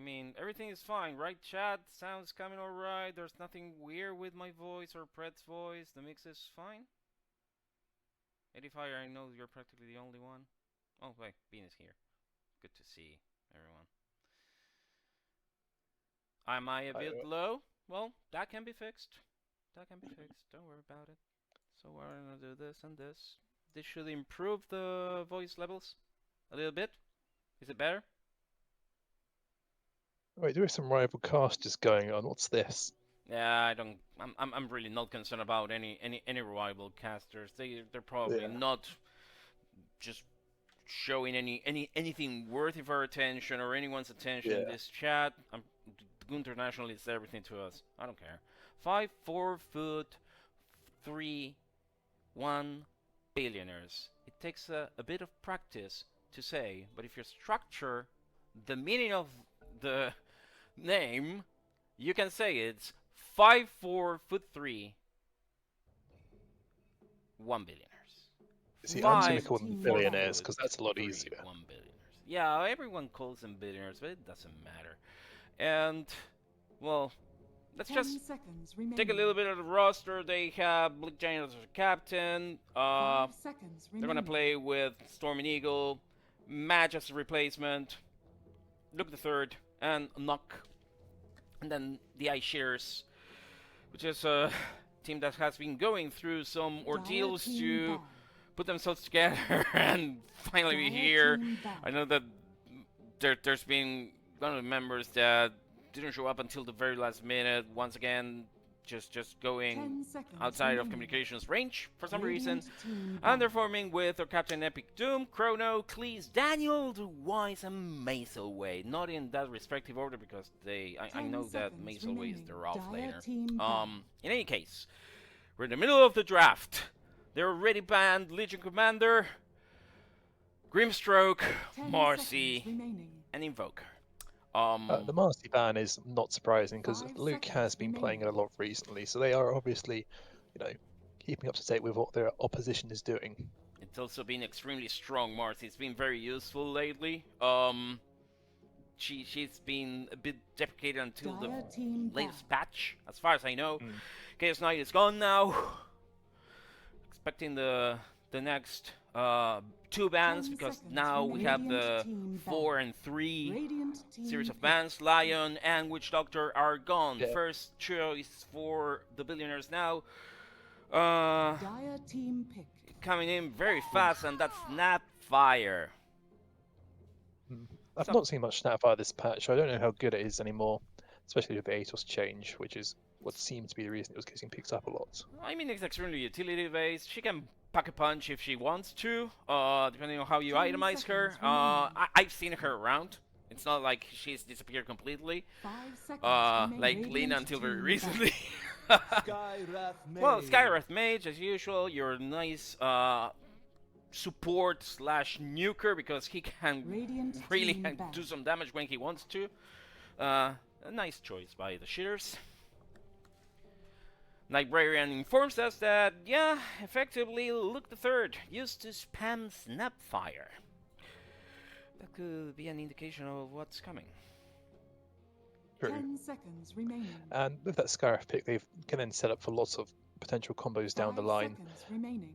mean, everything is fine, right? Chat sounds coming alright. There's nothing weird with my voice or Pred's voice. The mix is fine. 85, I know you're practically the only one. Oh, wait, Bean is here. Good to see everyone. Am I a bit low? Well, that can be fixed. That can be fixed. Don't worry about it. So we're gonna do this and this. This should improve the voice levels a little bit. Is it better? Wait, there are some rival casters going on. What's this? Yeah, I don't. I'm really not concerned about any rival casters. They're probably not just showing anything worthy of our attention or anyone's attention in this chat. International is everything to us. I don't care. 5FF3OB Billionaires. It takes a bit of practice to say, but if you structure the meaning of the name, you can say it's 5FF3OB Billionaires. See, I'm just going to call them Billionaires because that's a lot easier. 1 Billionaires. Yeah, everyone calls them Billionaires, but it doesn't matter. And, well, let's just take a little bit of the roster. They have TheBleakGiant as a captain. They're going to play with thestormingeagle, Match as a replacement, Luke the Third, and NochUK. And then the iShitters, which is a team that has been going through some ordeals to put themselves together and finally be here. I know that there's been one of the members that didn't show up until the very last minute. Once again, just going outside of communications range for some reason. And they're forming with their captain Epic Doom, Chrono, Cleese, DanielTheWise, and Maselway. Not in that respective order because I know that Maselway is their off laner. In any case, we're in the middle of the draft. They're already banned Legion Commander, Grimstroke, Marcy, and Invoker. The Marcy ban is not surprising because Luke has been playing it a lot recently, so they are obviously, keeping up to date with what their opposition is doing. It's also been extremely strong, Marcy. It's been very useful lately. She's been a bit deprecated until the latest patch, as far as I know. Chaos Knight is gone now. Expecting the next 2 bans because now we have the 4 and 3 series of bans. Lion and Witch Doctor are gone. Yeah. First choice for the Billionaires now. Coming in very fast, and that's Snapfire. I've not seen much Snapfire this patch. I don't know how good it is anymore, especially with the ATOS change, which is what seemed to be the reason it was getting picked up a lot. I mean, it's extremely utility based. She can pack a punch if she wants to, depending on how you itemize her. I've seen her around. It's not like she's disappeared completely, like Lina until very recently. Well, Skywrath Mage, as usual, your nice support / nuker because he can really do some damage when he wants to. A nice choice by the shitters. Librarian informs us that, yeah, effectively, Luke the Third used to spam Snapfire. That could be an indication of what's coming. True. 10 seconds remaining. And with that Scarif pick, they can then set up for lots of potential combos down the line. 5 seconds remaining.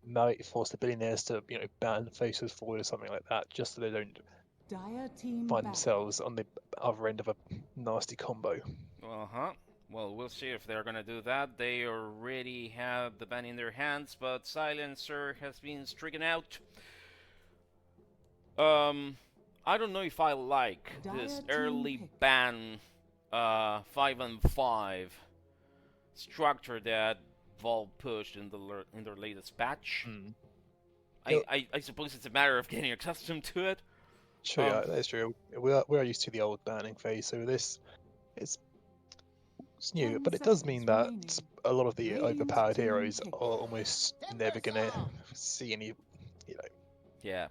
Might force the Billionaires to, ban faces forward or something like that, just so they don't find themselves on the other end of a nasty combo. Well, we'll see if they're gonna do that. They already have the ban in their hands, but Silencer has been stricken out. I don't know if I like this early ban 5 and 5 structure that Valve pushed in their latest patch. I suppose it's a matter of getting accustomed to it. Sure, yeah, that's true. We are used to the old banning phase, so this it's new, but it does mean that a lot of the overpowered heroes are almost never gonna see any, Yeah.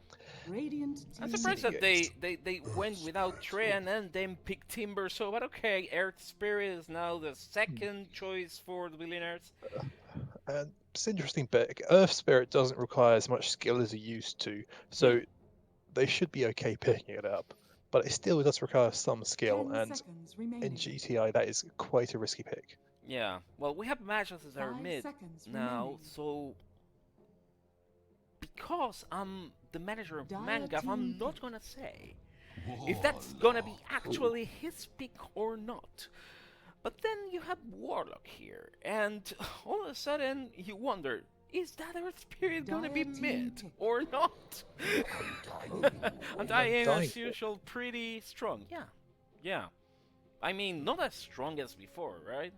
I'm surprised that they went without Tren and then picked Timber, so but okay, Earth Spirit is now the second choice for the Billionaires. And it's interesting, but Earth Spirit doesn't require as much skill as it used to, so they should be okay picking it up. but it still does require some skill, and in GTI that is quite a risky pick. Yeah, well, we have matches that are mid now, so because I'm the manager of Mangaf, I'm not gonna say if that's gonna be actually his pick or not. But then you have Warlock here, and all of a sudden you wonder, is that Earth Spirit gonna be mid or not? Undying as usual, pretty strong. Yeah. I mean, not as strong as before, right?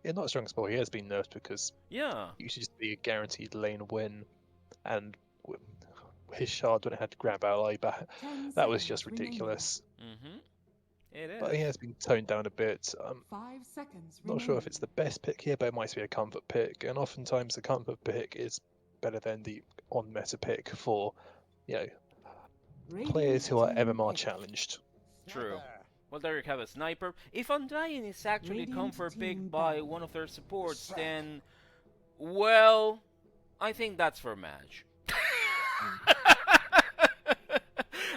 Yeah, not as strong as before. He has been nerfed because he used to just be a guaranteed lane win, and his shard when it had to grab ally back, that was just ridiculous. It is. But he has been toned down a bit. 5 seconds not sure if it's the best pick here, but it might be a comfort pick, and oftentimes the comfort pick is better than the on-meta pick for, players who are MMR challenged. True. Well, there you have a sniper. If Undying is actually comfort picked by one of their supports, then, well, I think that's for match.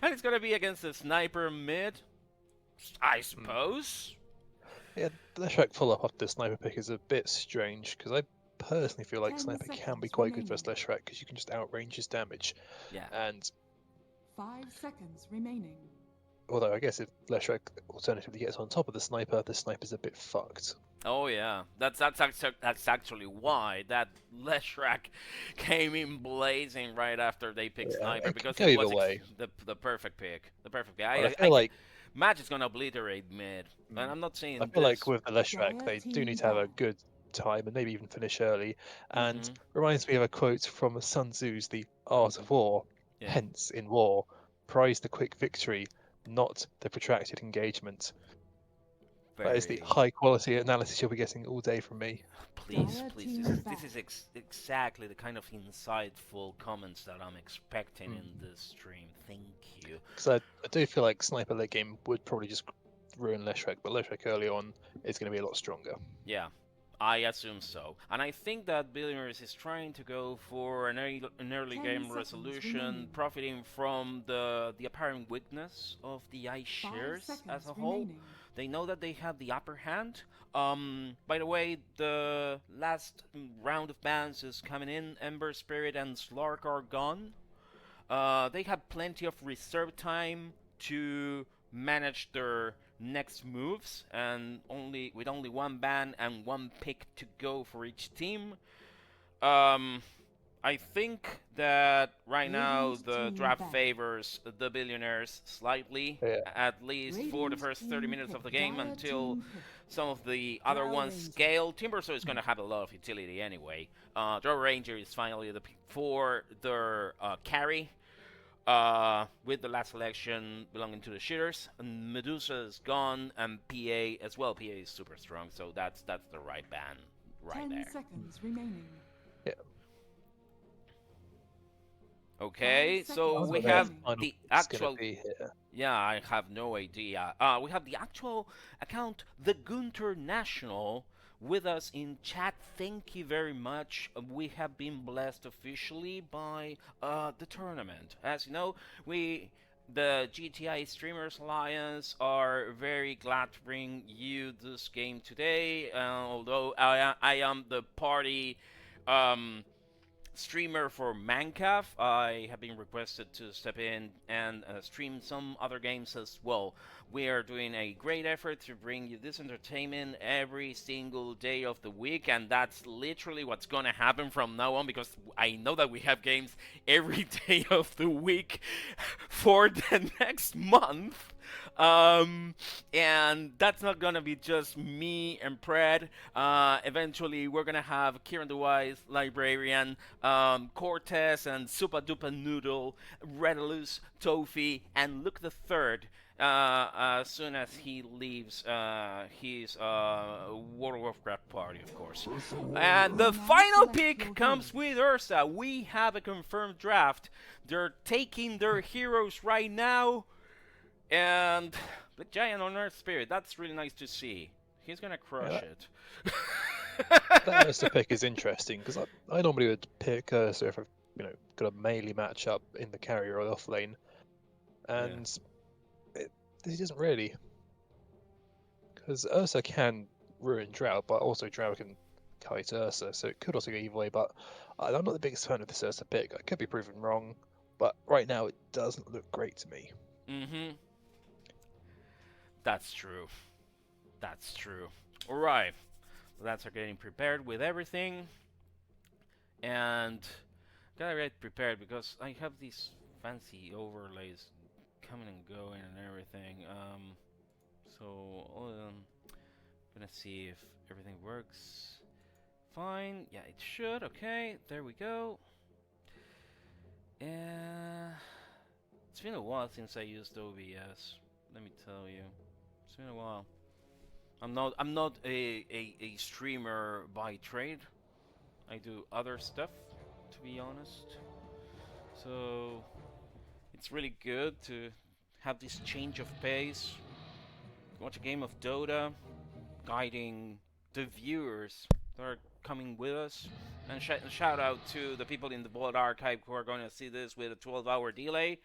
And it's gonna be against a sniper mid, I suppose. Yeah, the Leshrac follow-up after the sniper pick is a bit strange, because I personally feel like sniper can be quite good versus Leshrac, because you can just outrange his damage. Yeah. And 5 seconds remaining. Although I guess if Leshrac alternatively gets on top of the sniper's a bit fucked. Oh yeah, that's actually why that Leshrac came in blazing right after they picked sniper, because it was the perfect pick. The perfect pick. I feel like match is gonna obliterate mid, and I'm not saying. I feel like with the Leshrac, they do need to have a good time and maybe even finish early. And reminds me of a quote from Sun Tzu's The Art of War. Yeah. Hence, in war, prize the quick victory, not the protracted engagement. That is the high-quality analysis you'll be getting all day from me. Please. This is exactly the kind of insightful comments that I'm expecting in this stream. Thank you. Because I do feel like sniper late game would probably just ruin Leshrac, but Leshrac early on is going to be a lot stronger. Yeah, I assume so. And I think that Billionaires is trying to go for an early game resolution, profiting from the apparent weakness of the iShiters as a whole. They know that they have the upper hand. By the way, the last round of bans is coming in. Ember Spirit and Slark are gone. They have plenty of reserve time to manage their next moves, and with only one ban and one pick to go for each team. I think that right now the draft favors the Billionaires slightly, at least for the first 30 minutes of the game, until some of the other ones scale. Timbersaw is going to have a lot of utility anyway. Draw Ranger is finally the pick for their carry, with the last selection belonging to the Shitters. Medusa is gone, and PA as well. PA is super strong, so that's the right ban right there. 10 seconds remaining. Yeah. Okay, so we have the actual. Yeah, I have no idea. We have the actual account, the Gunter National, with us in chat. Thank you very much. We have been blessed officially by the tournament. As you know, the GTI Streamers Alliance, are very glad to bring you this game today. Although I am the party streamer for Mancaf, I have been requested to step in and stream some other games as well. We are doing a great effort to bring you this entertainment every single day of the week, and that's literally what's going to happen from now on, because I know that we have games every day of the week for the next month. And that's not gonna be just me and Pred. Eventually we're gonna have DanielTheWise, Librarian, Cortez, and Supa Dupa Noodle, Redalus, Tofi, and Luke the Third, as soon as he leaves his World of Warcraft party, of course. And the final pick comes with Ursa. We have a confirmed draft. They're taking their heroes right now. And BleakGiant on Earth Spirit, that's really nice to see. He's gonna crush it. That Ursa pick is interesting, because I normally would pick Ursa if I've got a melee matchup in the carry or off lane. And this isn't really. Because Ursa can ruin Drow, but also Drow can kite Ursa, so it could also go either way, but I'm not the biggest fan of this Ursa pick. I could be proven wrong, but right now it doesn't look great to me. Mm-hmm. That's true. That's true. Alright. Let's start getting prepared with everything. And gotta get prepared because I have these fancy overlays coming and going and everything. So I'm gonna see if everything works fine. Yeah, it should. Okay, there we go. It's been a while since I used OBS. Let me tell you, it's been a while. I'm not a streamer by trade. I do other stuff, to be honest. So it's really good to have this change of pace. Watch a game of Dota, guiding the viewers that are coming with us. And shout out to the people in the Vault Archive who are going to see this with a 12-hour delay.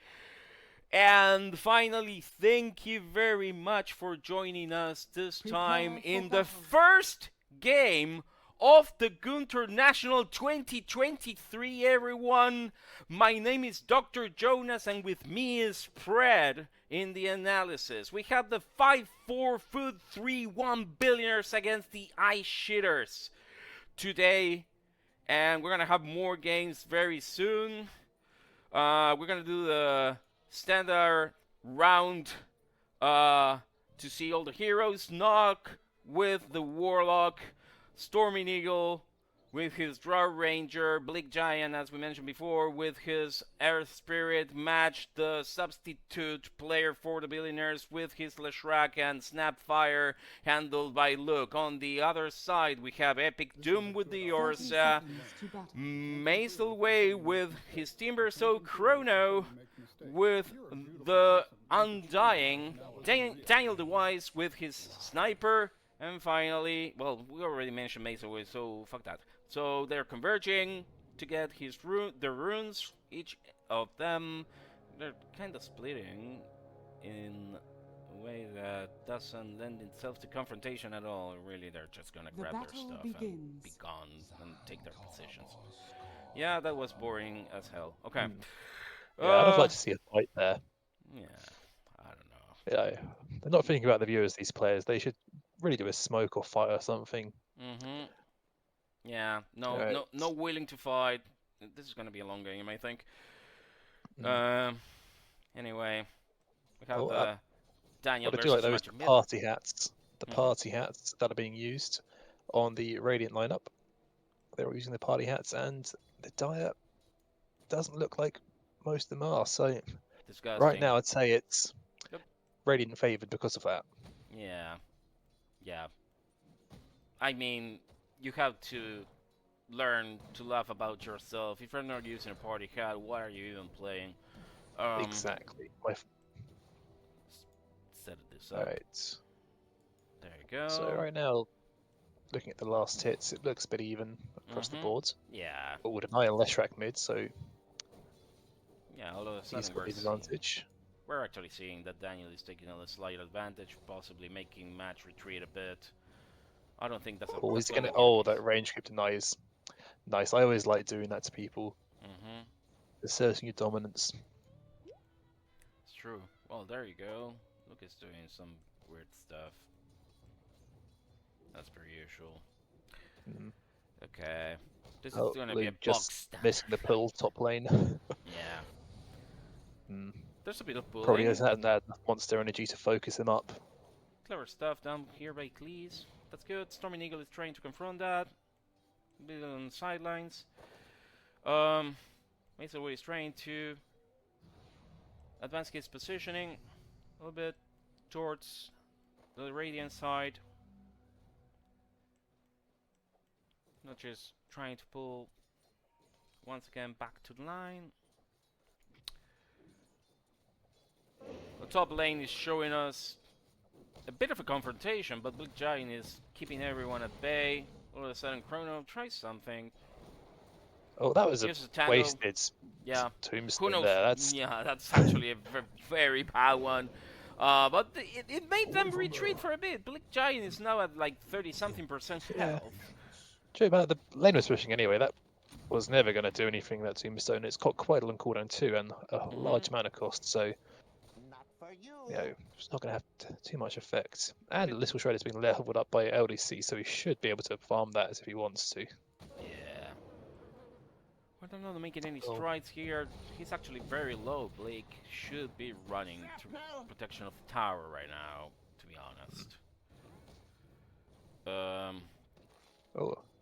And finally, thank you very much for joining us this time in the first game of the Gunter National 2023, everyone. My name is Dr. Jonas, and with me is Pred in the analysis. We have the 5FF3OB Billionaires against the iShitters today, and we're gonna have more games very soon. We're gonna do the standard round to see all the heroes. NochUK with the Warlock, thestormingeagle with his Draw Ranger, BleakGiant, as we mentioned before, with his Earth Spirit, Match, the substitute player for the Billionaires with his Leshrac and Snapfire, handled by Luke. On the other side, we have Epic Doom with the Ursa, Maselway with his Timber, so Chrono with the Undying, DanielTheWise with his Sniper, and finally, well, we already mentioned Maselway, so fuck that. So they're converging to get the runes, each of them. They're kind of splitting in a way that doesn't lend itself to confrontation at all. Really, they're just gonna grab their stuff and be gone and take their positions. Yeah, that was boring as hell. Okay. Yeah, I'd like to see a fight there. Yeah, I don't know. Yeah, they're not thinking about the viewers, these players. They should really do a smoke or fight or something. Mm-hmm. Yeah, no willing to fight. This is gonna be a long game, I think. Anyway, we have the Daniel versus I do like those party hats. The party hats that are being used on the Radiant lineup. They're using the party hats, and the diet doesn't look like most of them are. So right now, I'd say it's Radiant favored because of that. Yeah. I mean, you have to learn to laugh about yourself. If you're not using a party hat, why are you even playing? Exactly. Set this up. Right. There you go. So right now, looking at the last hits, it looks a bit even across the board. Yeah. But with an eye on Leshrac mid, so yeah, all of a sudden he's got the advantage. We're actually seeing that Daniel is taking a slight advantage, possibly making match retreat a bit. I don't think that's a... he's gonna... that range creep denies. Nice. I always like doing that to people. Asserting your dominance. It's true. Well, there you go. Luke is doing some weird stuff. That's per usual. Okay. This is gonna be a just missing the pull top lane. Yeah. There's a bit of pulling. Probably hasn't had enough monster energy to focus him up. Clever stuff down here by Cleese. That's good. thestormingeagle is trying to confront that. A bit on the sidelines. Maselway is trying to advance his positioning a little bit towards the Radiant side. Not just trying to pull once again back to the line. The top lane is showing us a bit of a confrontation, but BleakGiant is keeping everyone at bay. All of a sudden, Chrono tries something. Oh, that was a wasted tombstone there. Yeah, that's actually a very bad one. But it made them retreat for a bit. DanielTheWise is now at like 30-something% Yeah. health. True, but the lane was pushing anyway. That was never going to do anything, that Tombstone. It's got quite a long cooldown too, and a large mana cost, so it's not going to have too much effect. And Little Shred has been leveled up by LDC, so he should be able to farm that as if he wants to. Yeah. I don't know to making any strides here. He's actually very low. Blake should be running to protection of the tower right now, to be honest.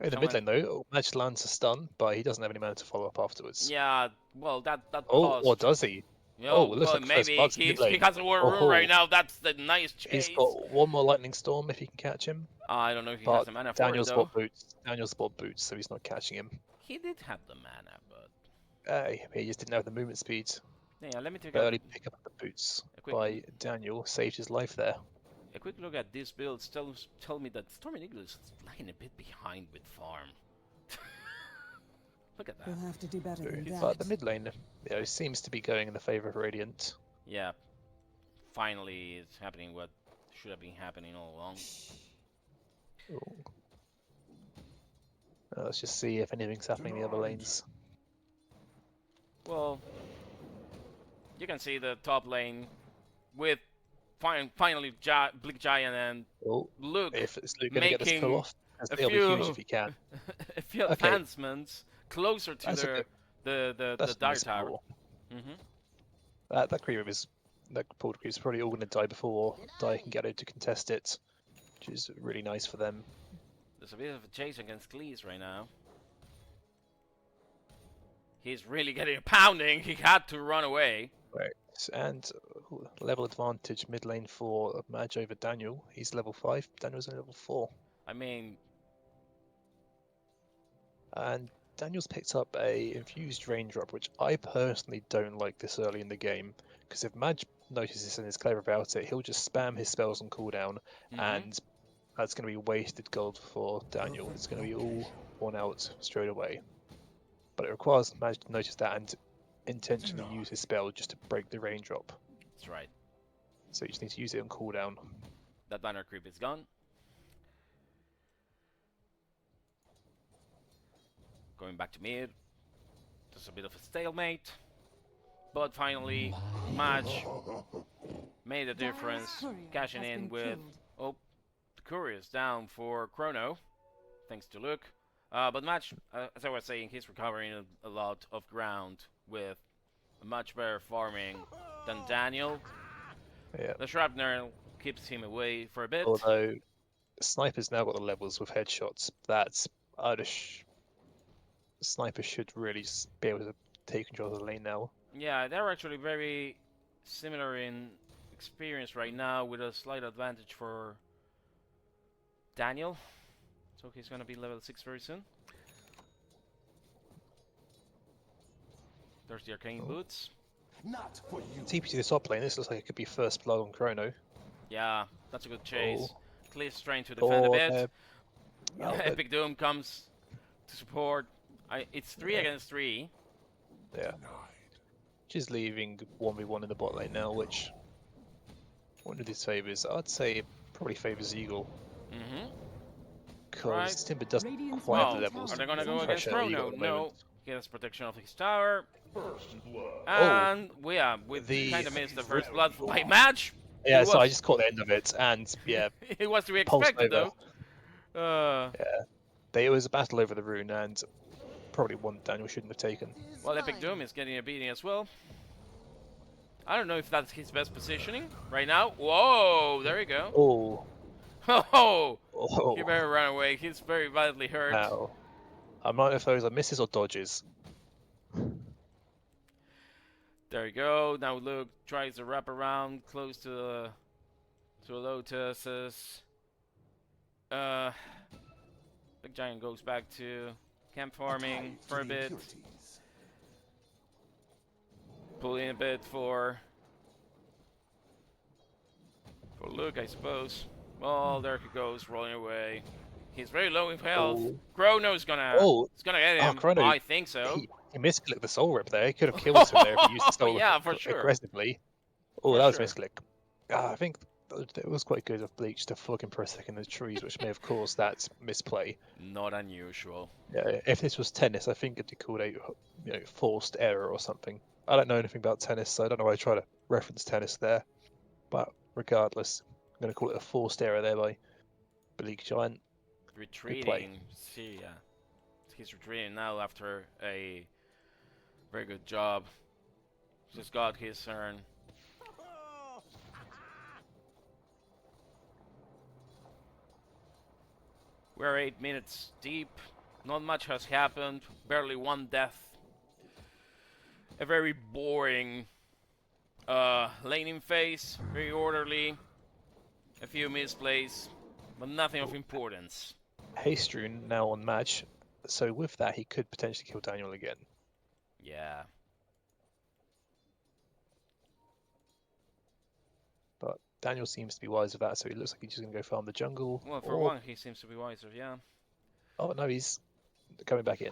In the mid lane though, Match lands a stun, but he doesn't have any mana to follow up afterwards. Yeah, well, that Oh, caused... or does he? You Oh, know, it looks well, like first maybe blood's mid lane. he has a war room right now. That's the nice chase. He's got one more lightning storm if he can catch him. I don't know if he But has the mana for it, Daniel's though. bought boots. Daniel's bought boots, so he's not catching him. He did have the mana, but... He just didn't have the movement speed. Yeah, let me take But a early pick up the boots quick- by Daniel saved his life there. quick look at these builds. Tell me that thestormingeagle is lagging a bit behind with farm. Look at that. We'll have to do better than that. But the mid lane, seems to be going in the favour of Radiant. Yeah, finally it's happening what should have been happening all along. Ooh. Let's just see if anything's happening in the other lanes. Well, you can see the top lane with finally DheBleakGiant and Oh, Luke if it's Luke going to get this making pull off, a it'll be few- huge if he can. a few Okay. advancements closer to That's okay. the That's Dire missable. Tower. Mm-hmm. That creep is that pulled creep is probably all going to die before Dire can get out to contest it, which is really nice for them. There's a bit of a chase against Cleese right now. He's really getting a pounding. He had to run away. Right, and level advantage mid lane for Madge over Daniel. He's level 5. Daniel's only level 4, I mean, and Daniel's picked up a infused raindrop, which I personally don't like this early in the game, because if Madge notices and is clever about it, he'll just spam his spells on cooldown, and that's going to be wasted gold for Daniel. It's going to be all worn out straight away. But it requires Madge to notice that and intentionally use his spell just to break the raindrop. that's right. So you just need to use it on cooldown. That banner creep is gone. Going back to mid. There's a bit of a stalemate. But finally, Madge made a difference, cashing in with... Oh, the courier is down for Chrono, thanks to Luke. But Madge, as I was saying, he's recovering a lot of ground with much better farming than Daniel. Yeah. The Shrapnel keeps him away for a bit. Although Sniper's now got the levels with headshots. That's Sniper should really be able to take control of the lane now. Yeah, they're actually very similar in experience right now, with a slight advantage for Daniel. So he's gonna be level 6 very soon. There's the arcane boots. Not for you. TP to the top lane. This looks like it could be first blood on Chrono. Yeah, that's a good chase. Oh. Cleese trying to defend a bit. Epic But Doom comes to support. It's 3 against 3. yeah, she's leaving 1v1 in the bot lane now, which one of these favors? I'd say it probably favors Eagle, Mm-hmm. because Right. Timber doesn't Radiant's quite have Well, the levels. are they gonna to go against pressure Eagle Chrono? at the No. moment. He has protection of his tower. First blood. And we kind of missed the first blood by Madge. Yeah, It so I was- just caught the end of it, and yeah, It was to be Pulse expected, over. though. it was a battle over the rune, and probably one Daniel shouldn't have taken. Well, Epic Doom is getting a beating as well. I don't know if that's his best positioning right now. Whoa, there you go. Oh, Oh, oh, he better run away. He's very badly hurt. wow. I'm not sure if those are misses or dodges. There you go. Now Luke tries to wrap around close to Lotus's. DheBleakGiant goes back to camp farming for a bit. Pulling a bit for Luke, I suppose. Well, there he goes, rolling away. He's very low in health. Oh. Chrono's gonna, it's gonna get him. Chrono, I think so. He misclicked the soul rip there. He could have killed him there if he used the soul Yeah, rip for sure. aggressively. Oh, For that was sure. misclick. I think it was quite good of Bleach to fuck him for a second in the trees, which may have caused that misplay. Not unusual. Yeah, if this was tennis, I think it'd be called a forced error or something. I don't know anything about tennis, so I don't know why I try to reference tennis there. But regardless, I'm going to call it a forced error there by BleakGiant. Retreating. See, yeah. He's retreating now after a very good job. Just got his turn. We're 8 minutes deep. Not much has happened. Barely one death. A very boring laning phase. Very orderly. A few misplays, but nothing of importance. Hastrun now on match, so with that he could potentially kill Daniel again. Yeah. But Daniel seems to be wise of that, so he looks like he's just going to go farm the jungle. Well, for one, he seems to be wiser, yeah. Oh no, he's coming back in.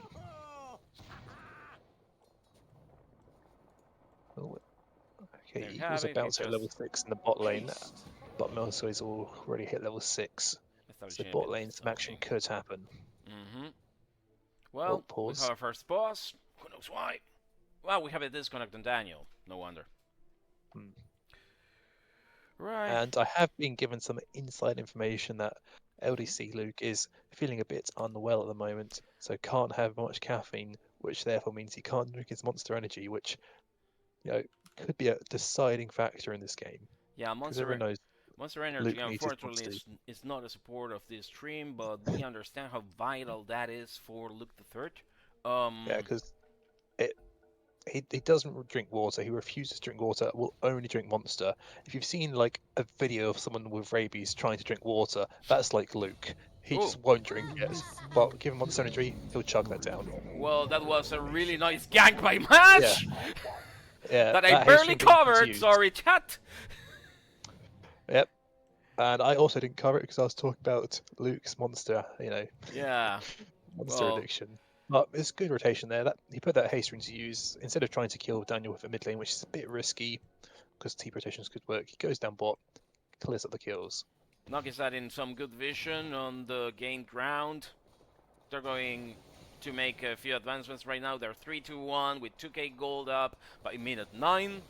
Oh, okay, he was about to hit level 6 in the bot lane, but Maselway's already hit level 6. So bot lane, some action could happen. Mm-hmm. Well, we have our first boss. Who knows why? Well, we have a disconnect on Daniel. No wonder. Right. And I have been given some inside information that LDC Luke is feeling a bit unwell at the moment, so can't have much caffeine, which therefore means he can't drink his Monster Energy, which could be a deciding factor in this game. Yeah, Monster Energy unfortunately is not a support of this stream, but we understand how vital that is for Luke the Third. Yeah, because he doesn't drink water. He refuses to drink water. Will only drink Monster. If you've seen like a video of someone with rabies trying to drink water, that's like Luke. He just won't drink it. But give him Monster Energy, he'll chug that down. Well, that was a really nice gank by Match! Yeah, that I barely covered, sorry chat! Yep. And I also didn't cover it because I was talking about Luke's monster, Yeah. monster addiction. But it's good rotation there. That he put that Hastrun to use instead of trying to kill Daniel with a mid lane, which is a bit risky because T rotations could work. He goes down bot, clears up the kills. Nog is adding some good vision on the gained ground. They're going to make a few advancements right now. They're 3-2-1 with 2k gold up by minute 9.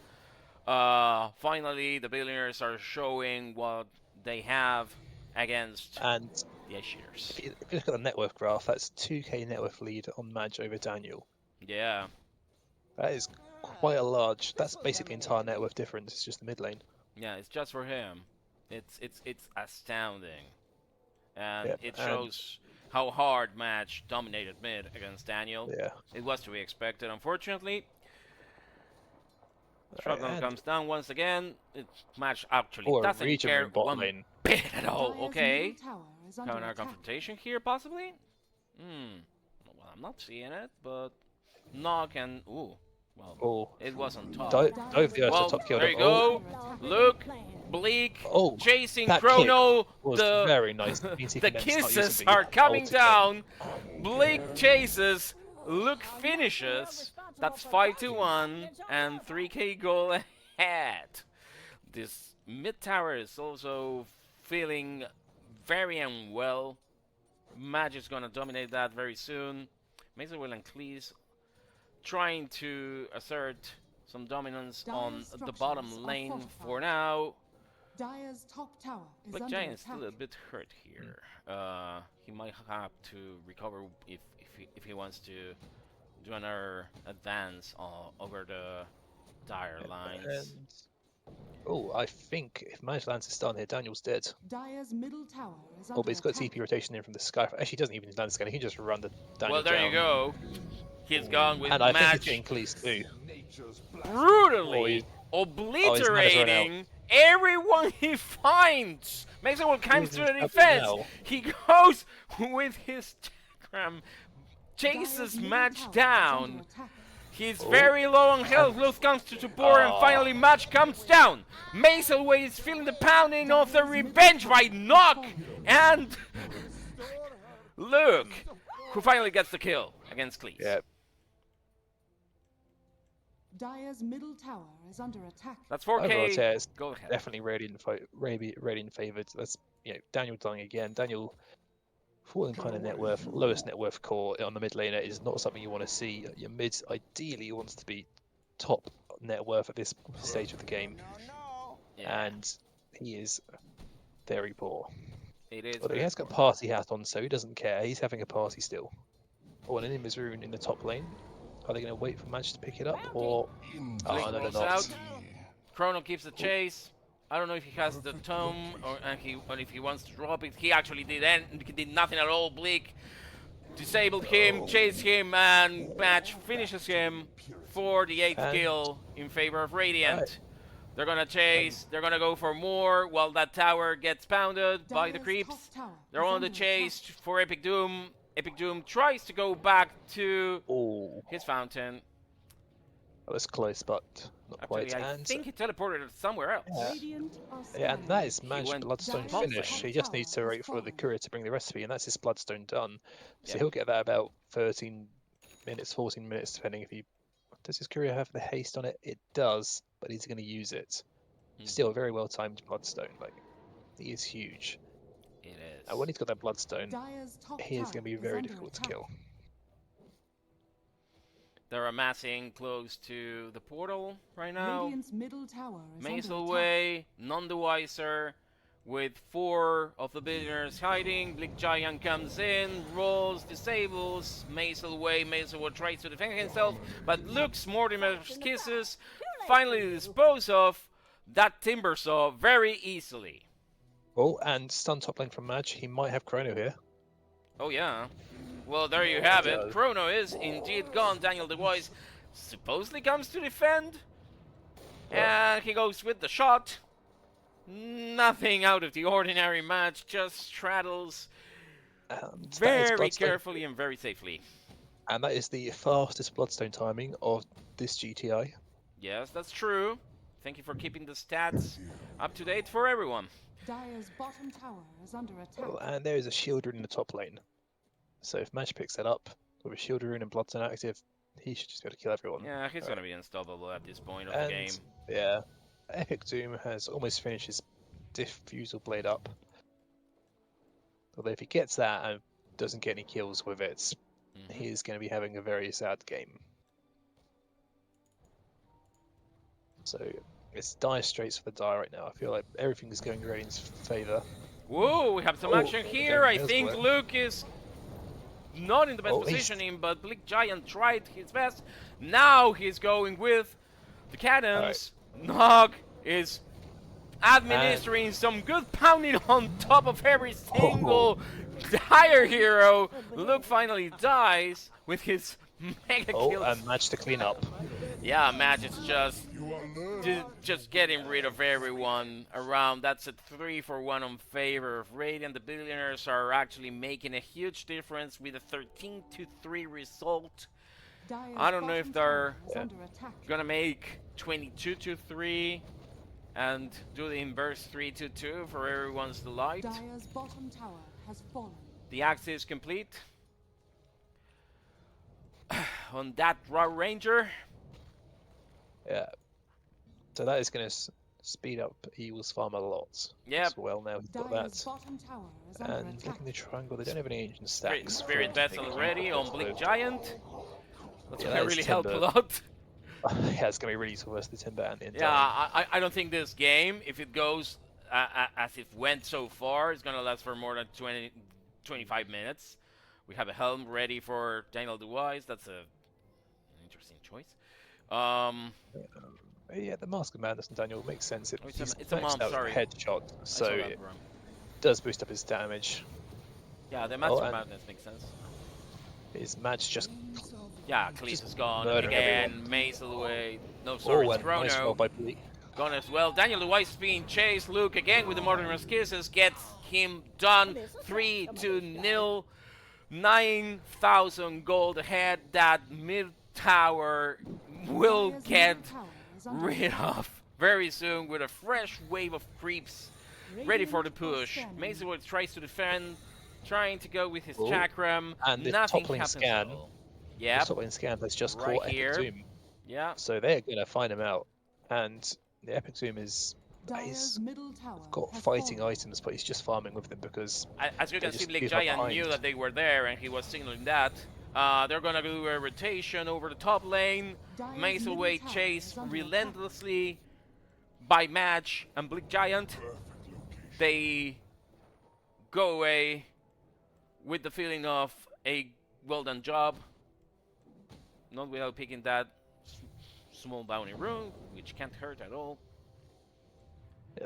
Finally, the Billionaires are showing what they have against and the iShitters. If you look at the net worth graph, that's 2k net worth lead on Madge over Daniel. Yeah. That is quite a large. That's basically the entire net worth difference. It's just the mid lane. Yeah, it's just for him. It's astounding, and it shows how hard Match dominated mid against Daniel. Yeah. It was to be expected, unfortunately. Shotgun comes down once again. Match actually doesn't care one bit at all. Okay. Counter confrontation here, possibly? Well, I'm not seeing it, but Nog and... Ooh. Well, it was on top. Top kill. There you go. Luke, Bleak, chasing Chrono. Very nice. The kisses are coming down. Bleak chases. Luke finishes. That's 5-1 and 3k goal ahead. This mid tower is also feeling very unwell. Match is gonna dominate that very soon. Maselway and Cleese trying to assert some dominance on the bottom lane for now. BleakGiant is still a bit hurt here. He might have to recover if he wants to do another advance over the dire lines. I think if Manage lands is done here, Daniel's dead. Dire's middle tower is but he's got TP rotation in from the sky. Actually, he doesn't even land scanner. He can just run the Daniel down. There you go. He's gone with Match. And I think he's getting Cleese too. Brutally obliterating everyone he finds. Maselway comes to the defense. He goes with his diagram, chases Match down. He's very low on health. Luke comes to support, and finally Match comes down. Maselway is feeling the pounding of the revenge by Nog and Luke, who finally gets the kill against Cleese. Yeah. Dire's middle tower is under attack. That's Overall, 4K. yeah, it's Go ahead. definitely Radiant favoured. That's Daniel dying again. Daniel falling kind of net worth, lowest net worth core on the mid laner is not something you want to see. Your mid ideally wants to be top net worth at this stage of the game, Yeah, and he is very poor. it is. Although he very has got poor. party hat on, so he doesn't care. He's having a party still. Oh, and an Invis rune in the top lane. Are they going to wait for Match to pick it up, or oh no, they're rolls not. out. Chrono keeps the chase. I don't know if he has the tome or if he wants to drop it. He actually did nothing at all. Bleak disabled him, chased him, and Match finishes him for the 8th And- kill in favor of Radiant. Right. They're gonna chase. They're gonna go for more while that tower gets pounded by the Dire's creeps. top tower They're is on the under chase attack. for Epic Doom. Epic Doom tries to go back to Oh, his fountain. that was close, but not Actually, quite. I And think he teleported somewhere else. Yeah. Radiant are yeah, and that is Match went Bloodstone Dire's finish. top He just needs to tower wait has for the fallen. courier to bring the recipe, and that's his Bloodstone done. So Yep. he'll get that about 13 minutes, 14 minutes, depending if he does his courier have the haste on it. It does, but he's going to use it. Hmm. Still, a very well timed Bloodstone. Like he is huge. It is. And when he's got that Bloodstone, Dire's top he is tower going to be is very under difficult to attack. kill. They're amassing close to the portal right now. Radiant's middle tower is under attack. Maselway, none the wiser, with 4 of the Billionaires hiding. BleakGiant comes in, rolls, disables. Maselway tries to defend himself, but looks Mortimer's kisses. Finally dispose of that Timbersaw very easily. Oh, and stun top lane from Madge. He might have Chrono here. Oh yeah. Well, there you have it. does. Chrono is indeed gone. DanielTheWise supposedly comes to defend. And he goes with the shot. Nothing out of the ordinary match, just straddles And that is very Bloodstone. carefully and very safely. And that is the fastest Bloodstone timing of this GTI. Yes, that's true. Thank you for keeping the stats up to date for everyone. Dire's bottom tower is under attack. Oh, and there is a shield rune in the top lane. So if Madge picks that up with a shield rune and Bloodstone active, he should just be able to kill everyone. Yeah, he's going to be unstoppable at this point of the game. And yeah, Epic Doom has almost finished his diffusal blade up. Although if he gets that and doesn't get any kills with it, Mhm. he is going to be having a very sad game. So it's dire straits for the die right now. I feel like everything is going Radiant's favour. Whoa, we have some Oh, action here. I there's think one. Luke is not in the best Oh, he's- positioning, but BleakGiant tried his best. Now he's going with the cannons. Nog is administering some good pounding on top of every single dire hero. Luke finally dies with his mega Oh, kills. and Madge to clean up. Yeah, Match is just getting rid of everyone around. That's a 3-for-1 on favor of Radiant. The Billionaires are actually making a huge difference with a 13-3 result. Dire's I don't know if bottom they're tower is under attack. gonna make 22-3 and do the inverse 3-2 for everyone's delight. Dire's bottom tower has fallen. The axe is complete. On that Raw Ranger. Yeah. So that is going to speed up Eagle's farm a lot. Yep. As well, now he's got Dire's that. bottom tower is under And attack. looking the triangle, they don't have any ancient Spirit, stacks. Spirit for Vessel taking ready on so- BleakGiant. That's Yeah, gonna that is really help a Timber. lot. Yeah, it's going to be really useful versus the Timber and the Yeah, Endymion. I don't think this game, if it goes as it went so far, is gonna last for more than 25 minutes. We have a helm ready for DanielTheWise. That's an interesting choice. Yeah, the Mask of Madness and Daniel makes sense. Oh, He's it's a maxed mom, out sorry. headshot, I so saw that, it bro. does boost up his damage. Yeah, the Master and- Madness makes sense. His match just Yeah, Cleese is gone murder again. Maselway. No, sorry, it's and nice Chrono. roll by Bleak. Gone as well. DanielTheWise is being chased. Luke again with the Mortimer's Kisses gets him done. 3-0. 9,000 gold ahead. That mid tower will Dire's get middle tower is under rid attack. of very soon with a fresh wave of creeps ready for the Radiant are push. scanning. Maselway tries to defend, trying to go with his Oh, chakram. and the Nothing top lane happens scan. at all. Yep. The top lane scan has just Right caught here. Epic Doom. Yeah. So they're going to find him out. And the Epic Zoom is Dire's middle tower got has fighting fallen. items, but he's just farming with them because As you they can see, just leave her BleakGiant knew behind. that they were there, and he was signaling that. They're gonna do a rotation over the top lane. Dire's Maselway middle tower chase is under relentlessly by Match and BleakGiant. They go away with the feeling of a well done job. Not without picking that small bounty rune, which can't hurt at all.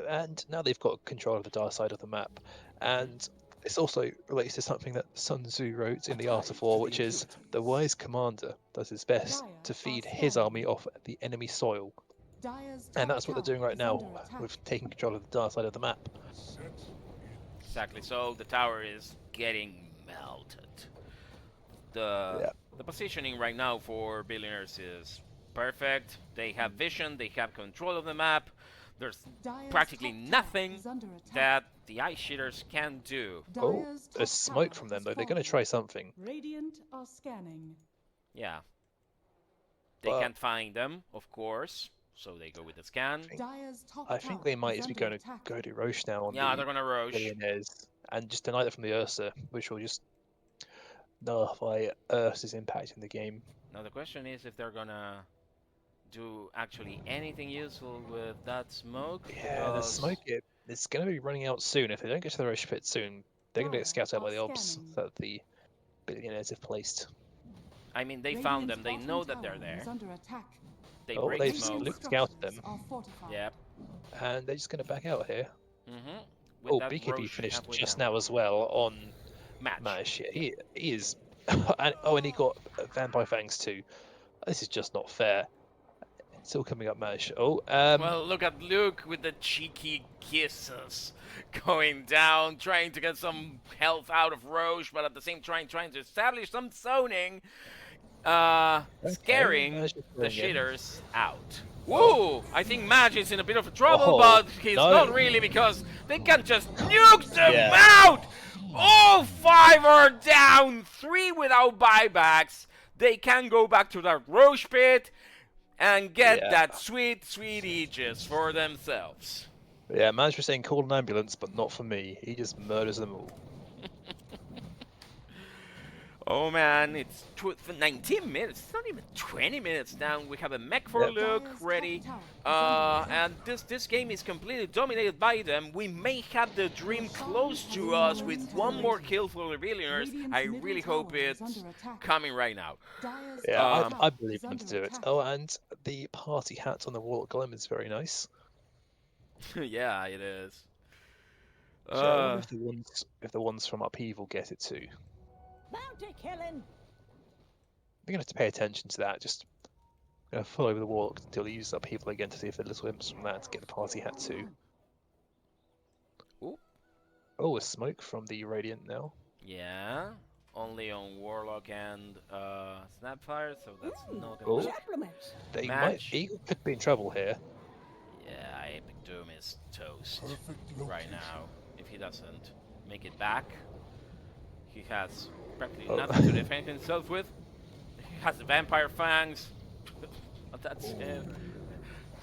And now they've got control of the dark side of the map. And this also relates to something that Sun Tzu wrote in the Art of War, which is the wise commander does his best to feed his army off the enemy soil. Dire's And top that's what they're tower doing right is now under attack. with taking control of the dark side of the map. Exactly. So the tower is getting melted. The positioning right now for Billionaires is perfect. They have vision. They have control of the map. There's Dire's practically top tower nothing is under attack. that the iShitters can do. Oh, Dire's top there's smoke tower from them has though. They're going to fallen. try something. Radiant are scanning. Yeah. They But- can't find them, of course. So they go with the scan. Dire's top I think tower they might is be under going to attack. go to Roche now on Yeah, the they're gonna Roche. Billionaires and just deny that from the Ursa, which will just nullify Ursa's impact in the game. Now the question is if they're gonna do actually anything useful with that smoke. Yeah, the because- smoke it's going to be running out soon. If they don't get to the Roche pit soon, they're going to Dire get scouted out by are the ops scanning. that the Billionaires have placed. I mean, they found them. Radiant's They bottom know that they're tower there. is under attack. They Oh, break they've smoke. looked scouted them. Structures are fortified. Yep. And they're just going to back out here. Mm-hmm. Oh, BKB finished just now as well on Match. Mash. Yeah, he is. And he got Vampire Fangs too. This is just not fair. Still coming up, Mash. Oh, Well, look at Luke with the cheeky kisses going down, trying to get some health out of Roche, but at the same time trying to establish some zoning, scaring Mash is the going in. shitters out. Whoa! I think Match is in a bit of trouble, Oh, but he's no. not really because they can just nuke them Yeah. out! All 5 are down, 3 without buybacks. They can go back to that Roche pit and get Yeah. that sweet, sweet Aegis for themselves. Yeah, Mash was saying call an ambulance, but not for me. He just murders them all. Oh man, it's 19 minutes. It's not even 20 minutes down. We have a mech for Yep. Luke Dire's ready. top tower is under And this game is completely dominated by them. We may have the dream close to us with one more kill for the Billionaires. Radiant's I middle really tower hope is it's under attack. coming right now. Dire's Yeah, top Um, I tower believe is them to under do it. attack. Oh, and the party hat on the Warlock Golem is very nice. Yeah, it is. So I wonder if the ones from Upheaval get it too. Bounty killing. We're gonna have to pay attention to that. Just gonna follow the Warlock until he uses Upheaval again to see if the little imps from that get the party hat too. Ooh. Oh, a smoke from the Radiant now. Yeah, only on Warlock and Snapfire, so that's not Oh. enough. Supplements. They Match. Eagle could be in trouble here. Yeah, Epic Doom is toast Perfect right now. If he doesn't make it back, he has practically Oh. nothing to defend himself with. He has the Vampire Fangs. But that's it.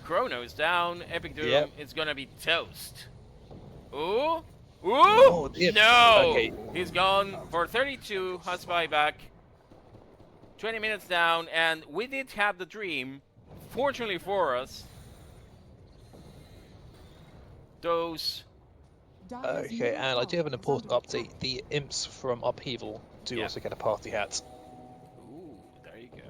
Chrono is down. Epic Doom Yep. is gonna be toast. Ooh! Ooh! Oh, yep. No! Okay. He's gone for 32, has buyback. 20 minutes down, and we did have the dream. Fortunately for us, those... Dire's Okay, middle and I do have an tower is important under update. attack. The imps from Upheaval do Yeah. also get a party hat. Ooh, there you go.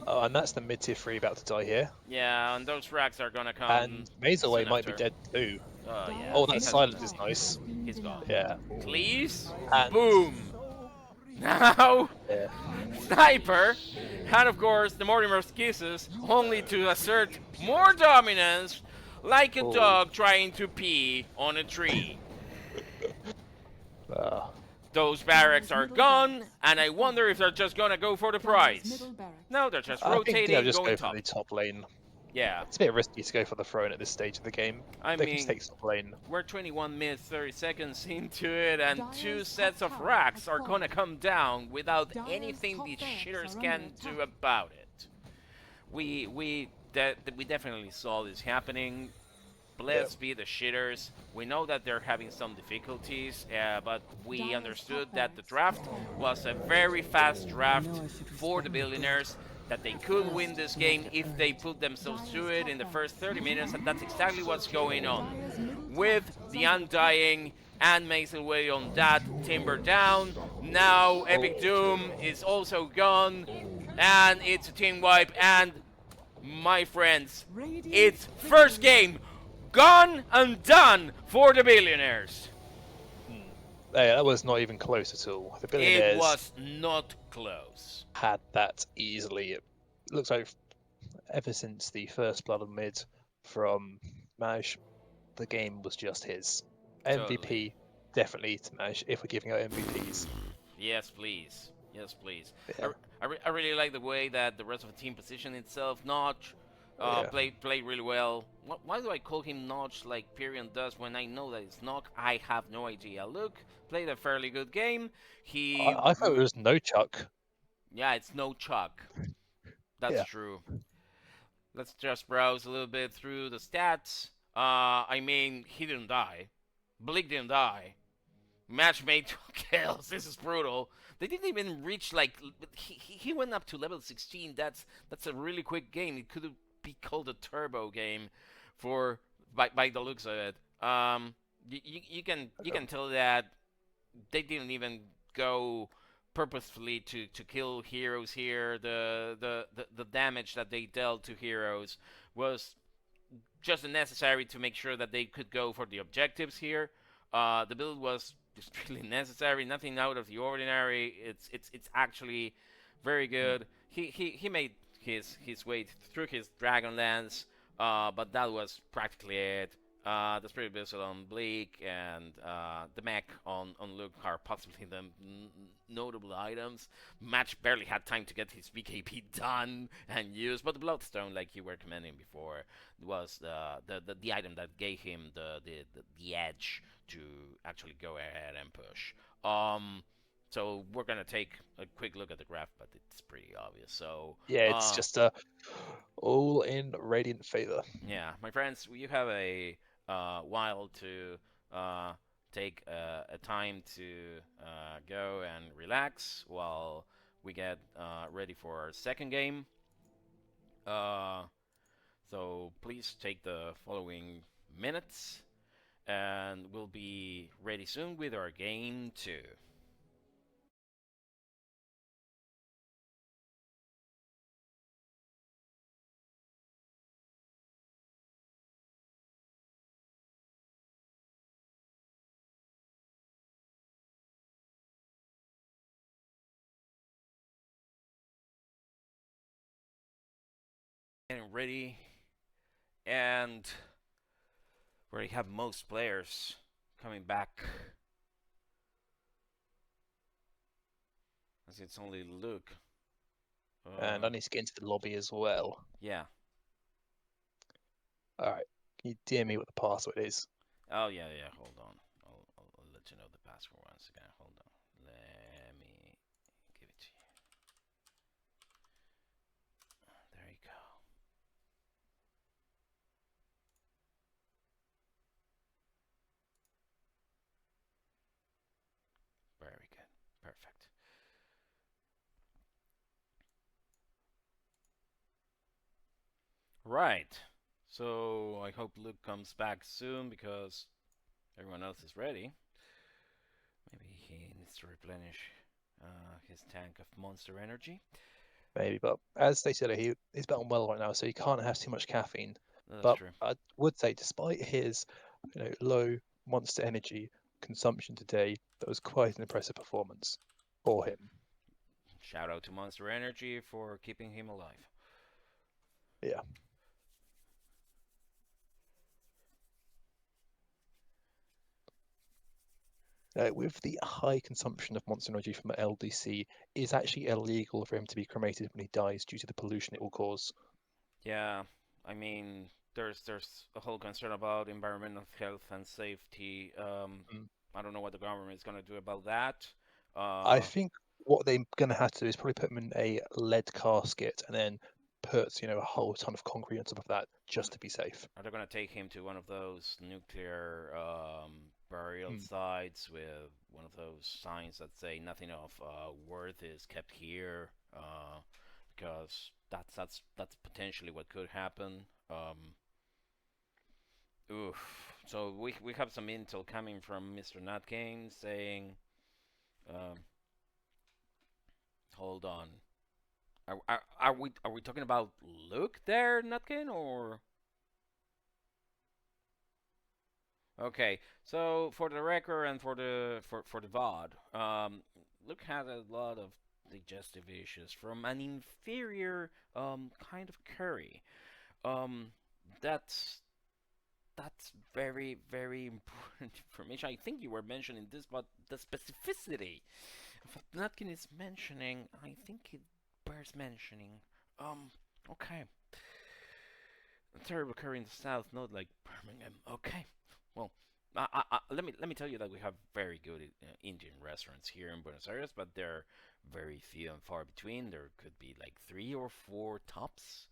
Oh, and that's the mid-tier 3 about to die here. Yeah, and those racks are gonna come. And Maselway soon might be after. dead too. Yeah. Oh, that he has- silence is nice. He's gone. Yeah. Cleese, And- boom. Now, Yeah. Sniper, and of course the Mortimer's kisses, only to assert more dominance, like a Oh. dog trying to pee on a tree. Those barracks are gone, and I wonder if they're just gonna go for the Dire's prize. middle barracks. No, they're just I think rotating, they'll just going go top. for the top lane. Yeah, It's a bit risky to go for the throne at this stage of the game. I They can mean, just take top lane. we're 21 minutes 30 seconds into it, and Dire's 2 top sets of tower racks has are fallen. gonna come down without Dire's anything top the barracks shitters are can under do attack. about it. we definitely saw this happening. Bless be the shitters. We know that they're having some difficulties, but we understood that the draft was a very fast draft for the Billionaires, that they could win this game if they put themselves through it in the first 30 minutes, and that's exactly what's going on. With the Undying and Maselway on that timber down, now Epic Doom is also gone, and it's a team wipe, and my friends, it's first game gone and done for the Billionaires. Hey, that was not even close at all. The It Billionaires was not close. had that easily. It looks like ever since the first blood of mid from Maj, the game was just his. MVP, Totally. definitely to Maj, if we're giving out MVPs. Yes, please. Yes, please. Yeah. I really like the way that the rest of the team positioned itself. Notch Yeah. played really well. Why do I call him Notch like Pyrion does when I know that it's Nock? I have no idea. Luke played a fairly good game. He I thought it was NochUK. Yeah, it's NochUK. That's Yeah. true. Let's just browse a little bit through the stats. I mean, he didn't die. Bleak didn't die. Match made 2 kills. This is brutal. They didn't even reach like he went up to level 16. That's a really quick game. It could be called a turbo game for by the looks of it. You can tell that they didn't even go purposefully to kill heroes here. The damage that they dealt to heroes was just necessary to make sure that they could go for the objectives here. The build was just really necessary, nothing out of the ordinary. It's actually very good. He made his way through his Dragonlance, but that was practically it. The Spirit Vessel on Bleak and the mech on Luke are possibly the notable items. Match barely had time to get his BKB done and used, but the Bloodstone, like you were commenting before, was the item that gave him the edge to actually go ahead and push. So we're gonna take a quick look at the graph, but it's pretty obvious. So Yeah, it's just all in Radiant favor. yeah, my friends, you have a while to take a time to go and relax while we get ready for our second game. So please take the following minutes, and we'll be ready soon with our game 2. Getting ready, and where you have most players coming back, as it's only Luke. And I need to get into the lobby as well. Yeah. Alright, can you DM me what the password is? Oh yeah. Hold on. I'll let you know the password once again. Hold on. Let me give it to you. There you go. Very good. Perfect. Right. So I hope Luke comes back soon because everyone else is ready. Maybe he needs to replenish his tank of monster energy. Maybe, but as they said, he's batting well right now, so he can't have too much caffeine. That's but true. I would say, despite his low monster energy consumption today, that was quite an impressive performance for him. Shout out to Monster Energy for keeping him alive. Yeah. With the high consumption of monster energy from LDC, it's actually illegal for him to be cremated when he dies due to the pollution it will cause. Yeah, I mean, there's a whole concern about environmental health and safety. I don't know what the government is going to do about that. I think what they're going to have to do is probably put him in a lead casket and then put a whole ton of concrete on top of that just to be safe. Are they gonna take him to one of those nuclear burial Hmm. sites with one of those signs that say nothing of worth is kept here? Because that's potentially what could happen. Oof. So we have some intel coming from Mr. Nutkin saying, um, hold on, are we talking about Luke there, Nutkin, or? Okay, so for the record and for the VOD, Luke had a lot of digestive issues from an inferior kind of curry. Um, that's very important information. I think you were mentioning this, but the specificity of what Nutkin is mentioning, I think it bears mentioning. Okay. A terrible curry in the south, not like Birmingham. Okay. Well, let me tell you that we have very good Indian restaurants here in Buenos Aires, but they're very few and far between. There could be like 3 or 4 tops.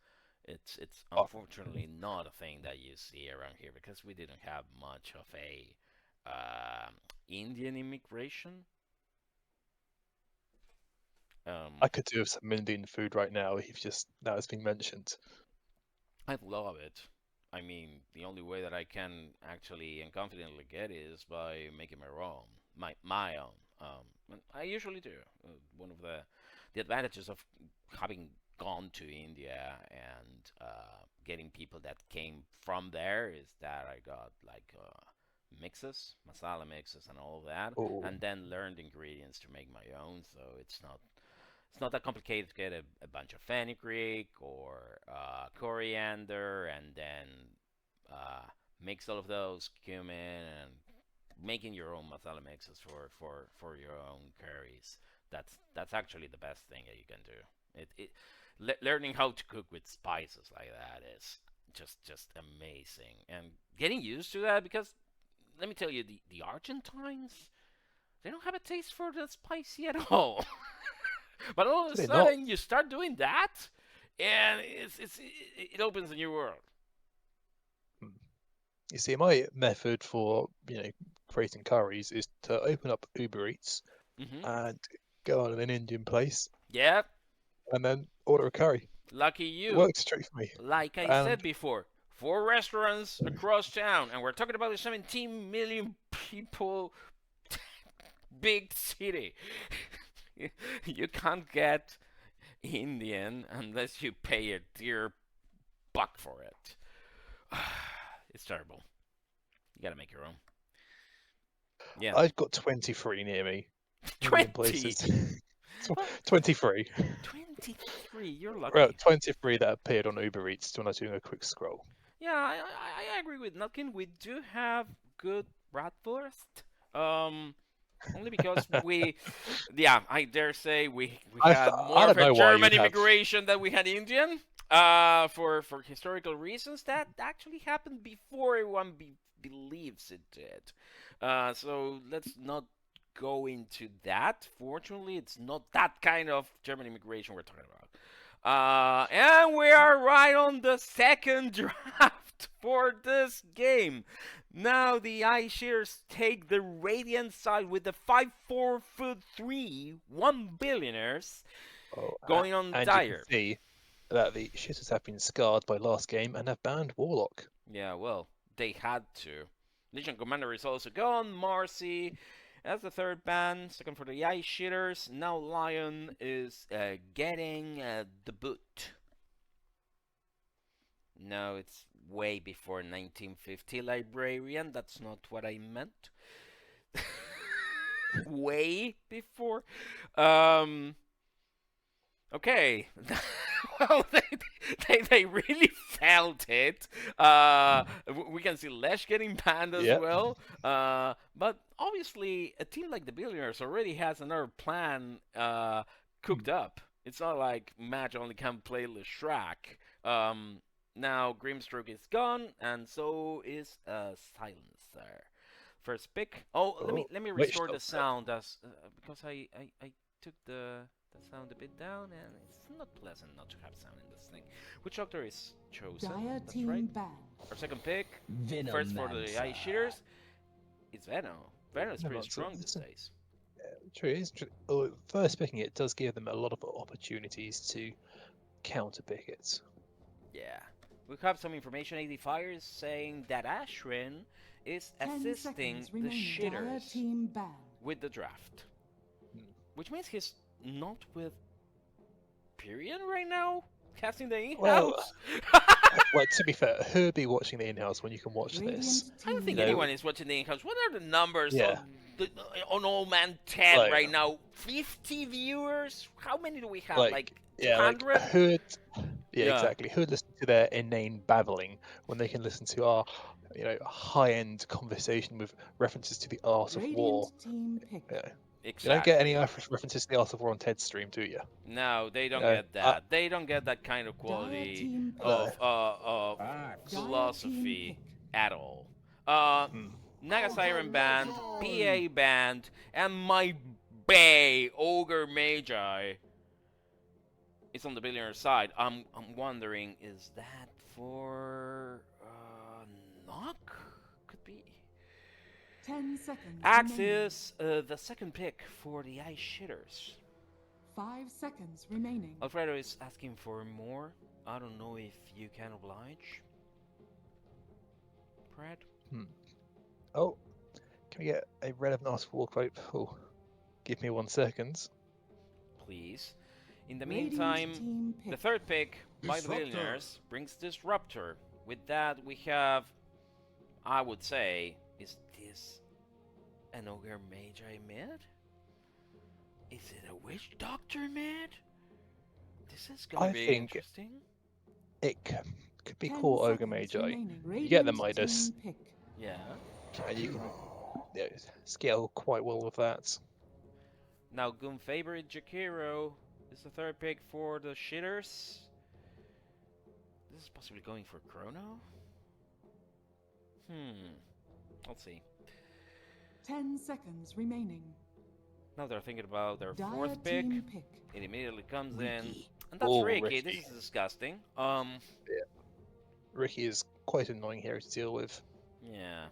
It's unfortunately not a thing that you see around here because we didn't have much of a Indian immigration. I could do with some Indian food right now if just that has been mentioned. I love it. I mean, the only way that I can actually and confidently get it is by making my own. And I usually do. One of the advantages of having gone to India and getting people that came from there is that I got like mixes, masala mixes, and all that, Oh, and then learned ingredients to make my own. So it's not that complicated to get a bunch of fenugreek or coriander and then mix all of those cumin and making your own masala mixes for your own curries. That's actually the best thing that you can do. Learning how to cook with spices like that is just amazing, and getting used to that because let me tell you, the Argentines, they don't have a taste for the spicy at all. But all of a they're sudden, not. you start doing that, and it opens a new world. You see, my method for creating curries is to open up Uber Eats Hmm. and go on an Indian place Yeah, and then order a curry. lucky It you. works straight for me. Like I And said before, 4 restaurants across town, and we're talking about a 17 million people big city. You can't get Indian unless you pay a dear buck for it. It's terrible. You gotta make your own. Yeah. I've got 23 near me. Indian 20! places. Well, 23. 23, you're Well, lucky. 23 that appeared on Uber Eats when I was doing a quick scroll. Yeah, I agree with Nutkin. We do have good bratwurst. Only because yeah, I dare say we had I more of don't a know why German you'd have. immigration than we had Indian. For historical reasons, that actually happened before everyone believes it did. So let's not go into that. Fortunately, it's not that kind of German immigration we're talking about. And we are right on the second draft for this game. Now the iShiters take the Radiant side with the 5FF3OB Billionaires Oh, going on and you dire. can see that the shitters have been scarred by last game and have banned Warlock. Yeah, well, they had to. Legion Commander is also gone. Marcy as the third ban, second for the iShitters. Now Lion is getting the boot. No, it's way before 1950 Librarian. That's not what I meant. Way before. Okay. Well, they really felt it. We can see Lesh getting banned as Yep. well. But obviously, a team like the Billionaires already has another plan cooked up. It's not like Match only can play Leshrac. Now Grimstroke is gone, and so is Silencer. First pick. Oh, let me Witch restore the Doctor. sound as because I took the the sound a bit down, and it's not pleasant not to have sound in this thing. Which doctor is chosen? Dire That's team right. banned. Our second pick, first for the iShitters, it's Venom. Venom is pretty strong these days. True, it is true. Oh, first picking it does give them a lot of opportunities to counter pick it. Yeah. We have some information. 85 is saying that Ashrin is 10 assisting seconds the remaining. Dire shitters team banned. with the draft. Hmm. Which means he's not with Period right now? Casting the in-house? Well, Like, to be fair, who would be watching the in-house when you can watch this? I don't think You know, anyone is watching the in-house. What are the numbers Yeah. on Old Man Ted Like- right now? 50 viewers? How many do we have? Like, yeah, like 200? who'd, Yeah. exactly. Who'd listen to their inane babbling when they can listen to our, high-end conversation with references to the art of war? Radiant team pick. Yeah. Exactly. You don't get any references to the art of war on Ted's stream, do you? No, they don't No, get that. They don't get that kind of quality team pick. of Dire philosophy team at all. Hmm. Naga Siren Band, PA Band, and my Bay Ogre Magi is on the Billionaire side. I'm wondering, is that for Knock? Could be. 10 seconds. Axe remaining. is the second pick for the iShitters. 5 seconds remaining. Alfredo is asking for more. I don't know if you can oblige. Pred? Oh, can we get a relevant art of war quote? Oh, give me 1 second. Please. In the Radiant meantime, team pick. the third pick by the Disruptor. Billionaires brings Disruptor. With that, we have, I would say, is this an Ogre Magi mid? Is it a Witch Doctor mid? This is gonna I be think- interesting. It could be 10 called Ogre seconds Magi. remaining. You get the Radiant Midas. team pick. Yeah. And you can scale quite well with that. Now, Goon favorite Jakiro is the third pick for the Shitters. This is possibly going for Chrono? Let's see. 10 seconds remaining. Now they're thinking about their Dire fourth pick. team pick. It immediately comes in. And that's Oh, Ricky. This Ricky. is disgusting. Ricky is quite annoying here to deal with. Yeah.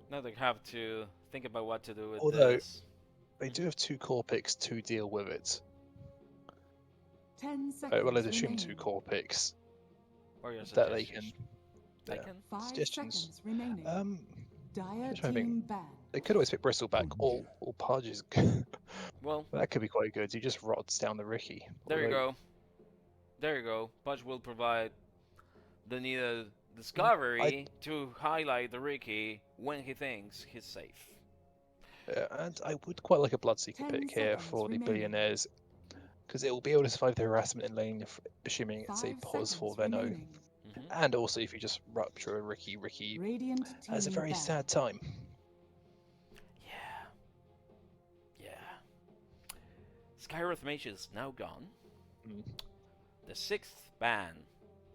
Now they have to think about what to do with Although- this. They do have 2 core picks to deal with it. 10 seconds Well, I'd assume remaining. 2 core picks Or your that they can. suggestions? yeah. Taken? 5 suggestions. seconds remaining. Dire just hoping- team banned. They could always pick Bristleback or Pudge. Well, That could be quite good. He just rots down the Ricky. there you Although- go. There you go. Pudge will provide the needed discovery to highlight the Ricky when he thinks he's safe. Yeah, and I would quite like a Bloodseeker 10 pick here seconds for the remaining. Billionaires, because it will be able to survive the harassment in lane, assuming it's a 5 pause for seconds Venno. remaining. Mhm. And also, if you just rupture a Ricky Radiant team has a very banned. sad time. Yeah. Yeah. Skywrath Mage is now gone. Mm. The 6th ban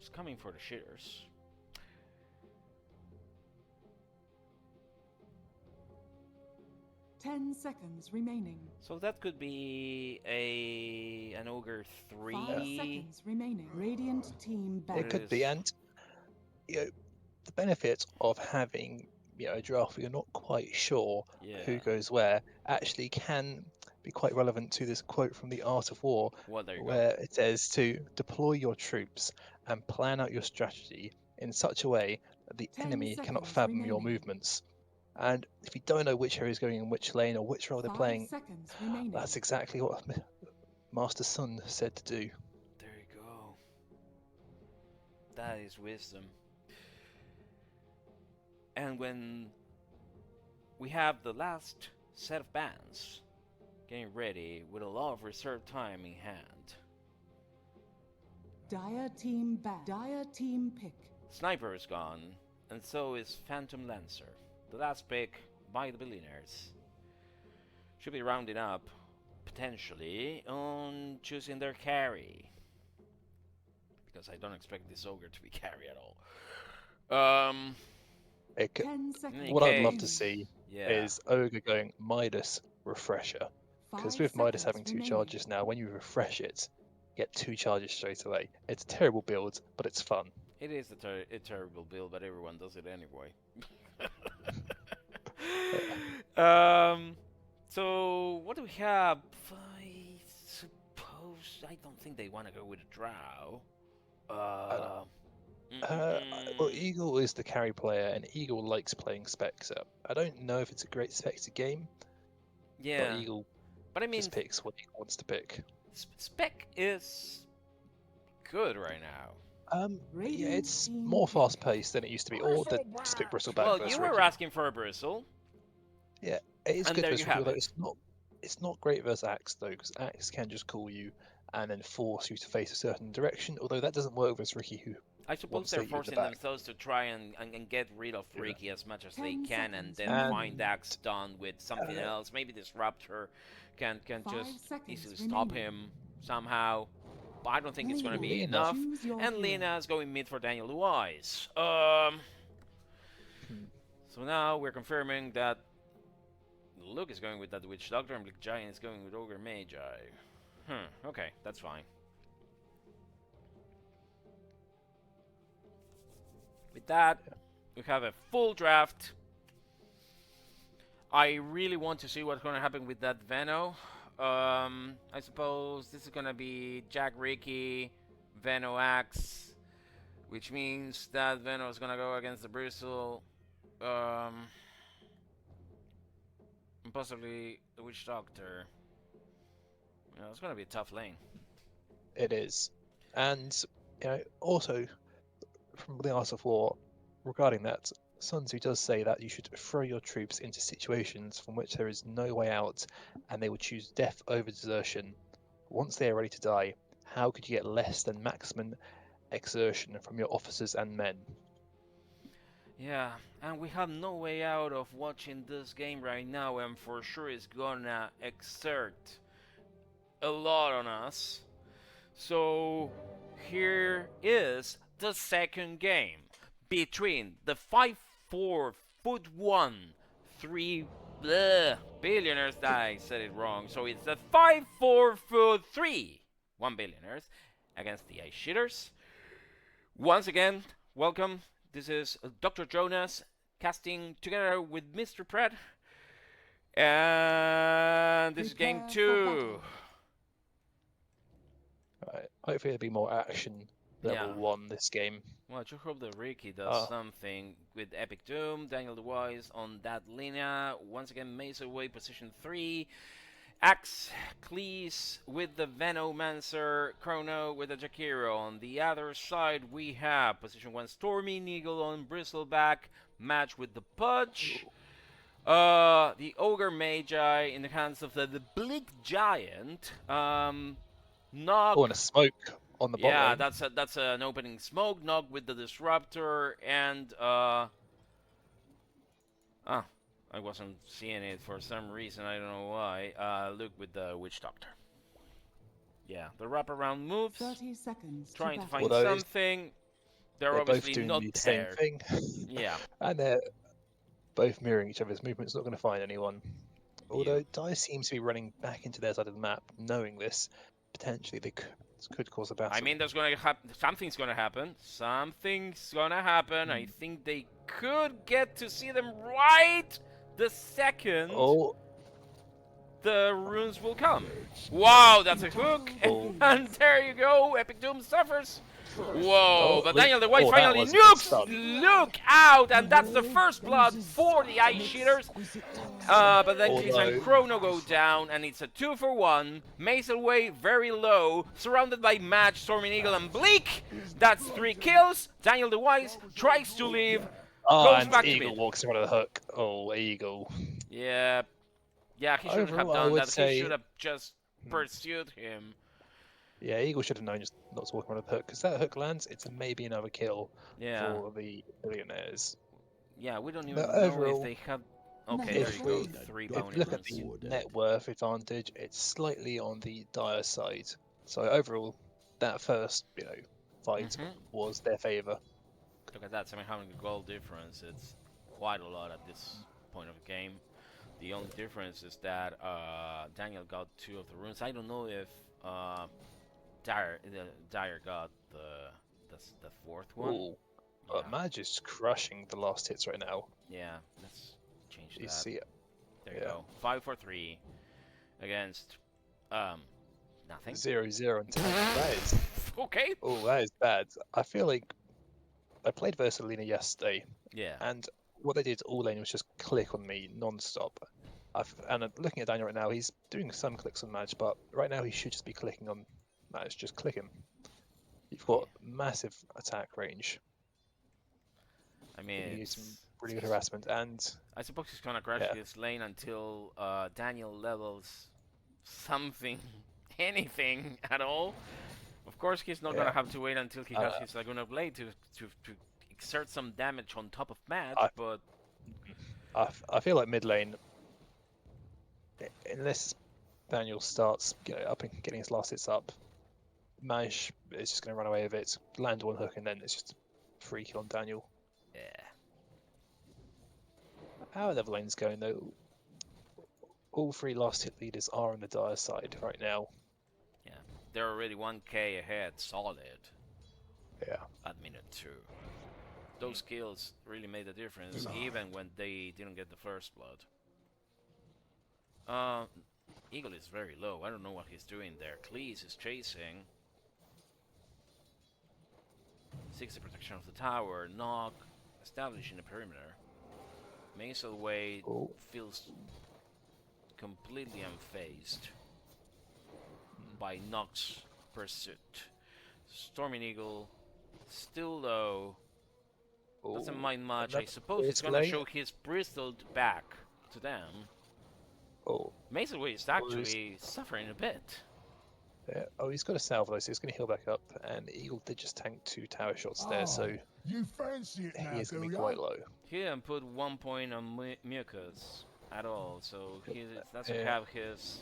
is coming for the Shitters. Ten seconds remaining. So that could be an Ogre 3. 5 seconds remaining. Radiant team banned. It could be, is- and the benefit of having a draft where you're not quite sure Yeah. who goes where actually can be quite relevant to this quote from the Art of War, Well, there you where it says to deploy your troops and plan out your strategy in such a way that the 10 enemy cannot seconds fathom your remaining. movements. And if you don't know which hero is going in which lane or which role they're 5 playing, seconds remaining. that's exactly what Master Sun said to do. go. There you go. That is wisdom. And when we have the last set of bans getting ready with a lot of reserve time in hand, Dire team banned. Dire team pick. Sniper is gone, and so is Phantom Lancer. The last pick by the Billionaires. Should be rounding up, potentially, on choosing their carry. Because I don't expect this Ogre to be carry at all. It c- 10 seconds. what I'd love Okay. to see Yeah. is Ogre going Midas Refresher. Because 5 with Midas seconds having 2 remaining. charges now, when you refresh it, you get 2 charges straight away. It's a terrible build, but it's fun. It is a terrible build, but everyone does it anyway. So what do we have? I suppose I don't think they want to go with a drow. Well, Eagle is the carry player, and Eagle likes playing Spectre. I don't know if it's a great Spectre game, but yeah, Eagle but I mean, just picks what he wants to pick. Spec is good right now. Yeah, it's more fast-paced than it used to be, or the split bristleback Well, versus you were Ricky. asking for a bristle. Yeah, it is And good there versus you Ricky, have although it. it's not great versus Axe though, because Axe can just call you and then force you to face a certain direction. Although that doesn't work versus Ricky, who I suppose wants they're to hit you in the forcing back. themselves to try and get rid of Yeah. Ricky as much as they 10 can, and seconds then remaining. find Axe done with something else. Maybe Disruptor can 5 just seconds easily stop remaining. him somehow. But I don't think it's going to be Lena. enough. Choose your And hero. Lena's going mid for DanielTheWise. So now we're confirming that Luke is going with that Witch Doctor and BleakGiant is going with Ogre Magi. Okay, that's fine. With that, we have a full draft. I really want to see what's going to happen with that Veno. I suppose this is going to be Jack Ricky, Veno Axe, which means that Veno is going to go against the Bristle. And possibly the Witch Doctor. You know, it's going to be a tough lane. It is, and also from the Art of War, regarding that, Sun Tzu does say that you should throw your troops into situations from which there is no way out, and they will choose death over desertion. Once they are ready to die, how could you get less than maximum exertion from your officers and men? Yeah, and we have no way out of watching this game right now, and for sure it's gonna exert a lot on us. So here is the second game between the 5'4'1" billionaires. I said it wrong. So it's the 5'4'3" billionaires against the iShitters. Once again, welcome. This is Dr. Jonas casting together with Mr. Pred. And this is game Prepare for 2. Right. Hopefully there'll be more action level 1 this game. Well, I just hope that Ricky does something with Epic Doom. DanielTheWise on that Lina. Once again, Maselway, position 3. Axe, Cleese with the Venomancer, Chrono with the Jakiro. On the other side, we have position 1 thestormingeagle on Bristleback, match with the Pudge. The Ogre Magi in the hands of the TheBleakGiant. Nog. Oh, and a smoke on the bottom. Yeah, that's an opening smoke. Nog with the Disruptor and I wasn't seeing it for some reason. I don't know why. Luke with the Witch Doctor. Yeah, the wraparound moves. 30 seconds. Trying to battle. find Although something. They're both obviously doing not the same there. thing. Yeah. And they're both mirroring each other's movements, not going to find anyone. Although Dice seems to be running back into their side of the map, knowing this, potentially they could cause a battle. I mean, there's gonna something's gonna happen. Something's gonna happen. I think they could get to see them right the second the runes will come. Wow, that's a hook, and there you go. Epic Doom suffers. Whoa, but DanielTheWise finally nukes Luke out, and that's the first blood for the iShitters. But then Cleese and Chrono go down, and it's a 2-for-1. Maselway very low, surrounded by Match, Stormingeagle, and Bleak. That's 3 kills. DanielTheWise tries to leave, goes and back to Eagle mid. walks in front of the hook. Oh, Eagle. Yeah, he should have done that. He should have just pursued him. Yeah, Eagle should have known just not to walk around the hook, because that hook lands, it's maybe another kill for the Billionaires. Yeah, we don't even But know overall, if they have... Okay, there you go, 3 if bounty you look at runes. the net worth advantage, it's slightly on the dire side. So overall, that first, fight was their favour. Look at that, 700 gold difference. It's quite a lot at this point of the game. The only difference is that Daniel got 2 of the runes. I don't know if Dyer got the 4th one. Ooh. Yeah. Madge is crushing the last hits right now. Yeah, let's change You that. see it. There you yeah. go. 5-4-3 against nothing. 0-0 and that is Okay. oh, that is bad. I feel like I played versus Lena yesterday, Yeah. and what they did all lane was just click on me non-stop. And looking at Daniel right now, he's doing some clicks on Madge, but right now he should just be clicking on Madge. Just click him. You've got massive attack range. I mean, You need some really good harassment, and I suppose he's gonna crash his lane until Daniel levels something, anything at all. Of course, he's not gonna have to wait until he has his Laguna Blade to exert some damage on top of Madge, but I feel like mid lane, unless Daniel starts up and getting his last hits up, Madge is just going to run away with it, land one hook, and then it's just a free kill on Daniel. Yeah. How are the other lanes going though? All 3 last hit leaders are on the Dire side right now. Yeah, they're already 1k ahead, solid. Yeah. At minute 2. Those kills really made a difference, even when they didn't get the first blood. Eagle is very low. I don't know what he's doing there. Cleese is chasing. 60 protection of the tower. NochUK establishing a perimeter. Maselway feels completely unfazed by NochUK's pursuit. Storming Eagle still low. Doesn't mind much. I suppose he's gonna show his bristled back to them. Maselway is actually suffering a bit. Yeah. Oh, he's got a salvo, so he's going to heal back up. And Eagle did just tank 2 tower shots there, so you fancy it now, he is going to be quite low. He didn't put 1 point on Mucus at all, so he doesn't have his.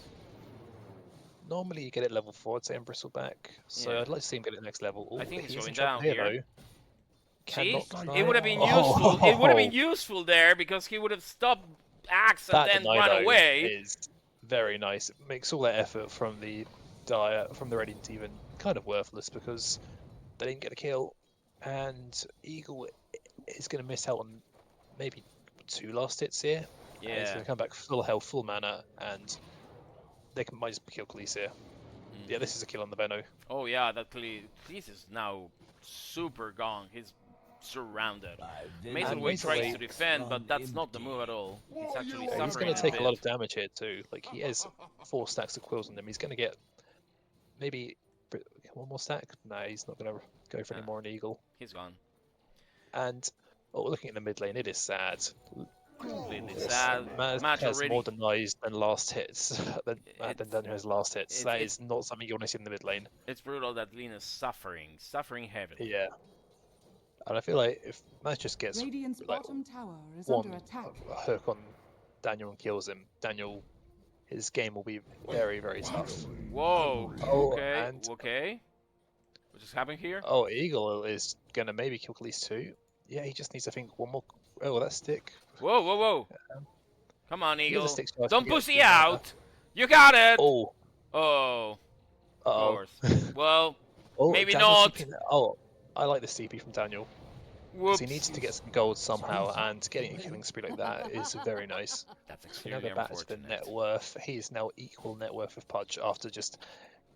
Normally you get it level 4, I'd say, in Bristleback. So I'd like to see him get it next level. I think he's going in down here. here. See? Try. It would have been useful. It would have been useful there because he would have stopped Axe and then run away. Is very nice. It makes all that effort from the Radiant even kind of worthless because they didn't get a kill, and Eagle is going to miss out on maybe 2 last hits here. Yeah. And he's going to come back full health, full mana, and they might just kill Cleese here. Yeah, this is a kill on the Benno. Oh yeah, that Cleese is now super gone. He's surrounded. Maselway tries to defend, but that's not the move at all. He's actually suffering. He's going to take a lot of damage here too. Like, he has 4 stacks of quills on him. He's going to get maybe 1 more stack. No, he's not going to go for any more on Eagle. He's gone. And looking at the mid lane, it is sad. Completely sad. Match has more denies than last hits than Daniel has last hits. That is not something you want to see in the mid lane. It's brutal that Lena's suffering heavily. Yeah. And I feel like if Match just gets Radiant's bottom tower is 1 under attack. hook on Daniel and kills him, his game will be very, very tough. Whoa. Oh, okay. and Okay. What just happened here? Oh, Eagle is gonna maybe kill Cleese too. Yeah, he just needs, I think, 1 more. Oh, that stick. Whoa, whoa, whoa! Come on, Eagle. Don't Don't pussy out. You got it. Oh. Oh. Uh-oh. Well, maybe Daniel's not. CP. Oh, I like the CP from Daniel. Whoops. He needs to get some gold somehow, and getting a killing spree like that is very nice. That's Now extremely go back to the unfortunate. net worth. He is now equal net worth of Pudge after just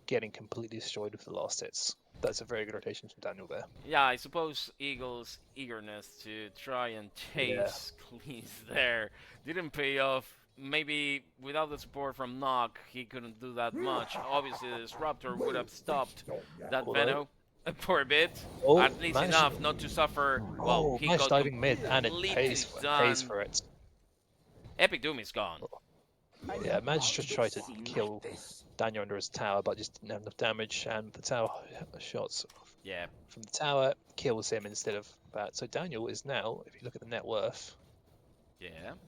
getting completely destroyed with the last hits. That's a very good rotation from Daniel there. Yeah, I suppose Eagle's eagerness to try and chase Cleese there didn't pay off. Maybe without the support from NochUK, he couldn't do that much. Obviously, the Disruptor would have stopped that Venno for a bit. At least enough not to suffer. Well, he nice got diving mid, and it pays done. for it. Epic Doom is gone. Yeah, managed to try to kill Daniel under his tower, but just didn't have enough damage, and the tower shots from the tower kills him instead of that. So Daniel is now, if you look at the net worth,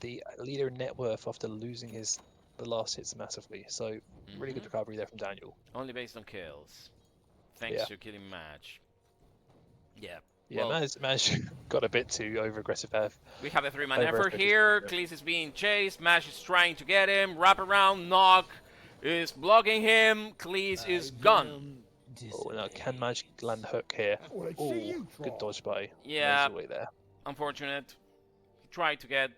the leader in net worth after losing the last hits massively. So really good recovery there from Daniel. Only based on kills, thanks to killing match. Yeah. Yeah, Well, Maj got a bit too over-aggressive there. we have a 3-man Over effort effort is here. good. Cleese is being chased. Mash is trying to get him. Wrap around. Knock is blocking him. Cleese is gone. Oh, now can Maj land hook here? Well, let's Oh, see you good try. dodge by Yeah. Maselway there. Unfortunate. He tried to get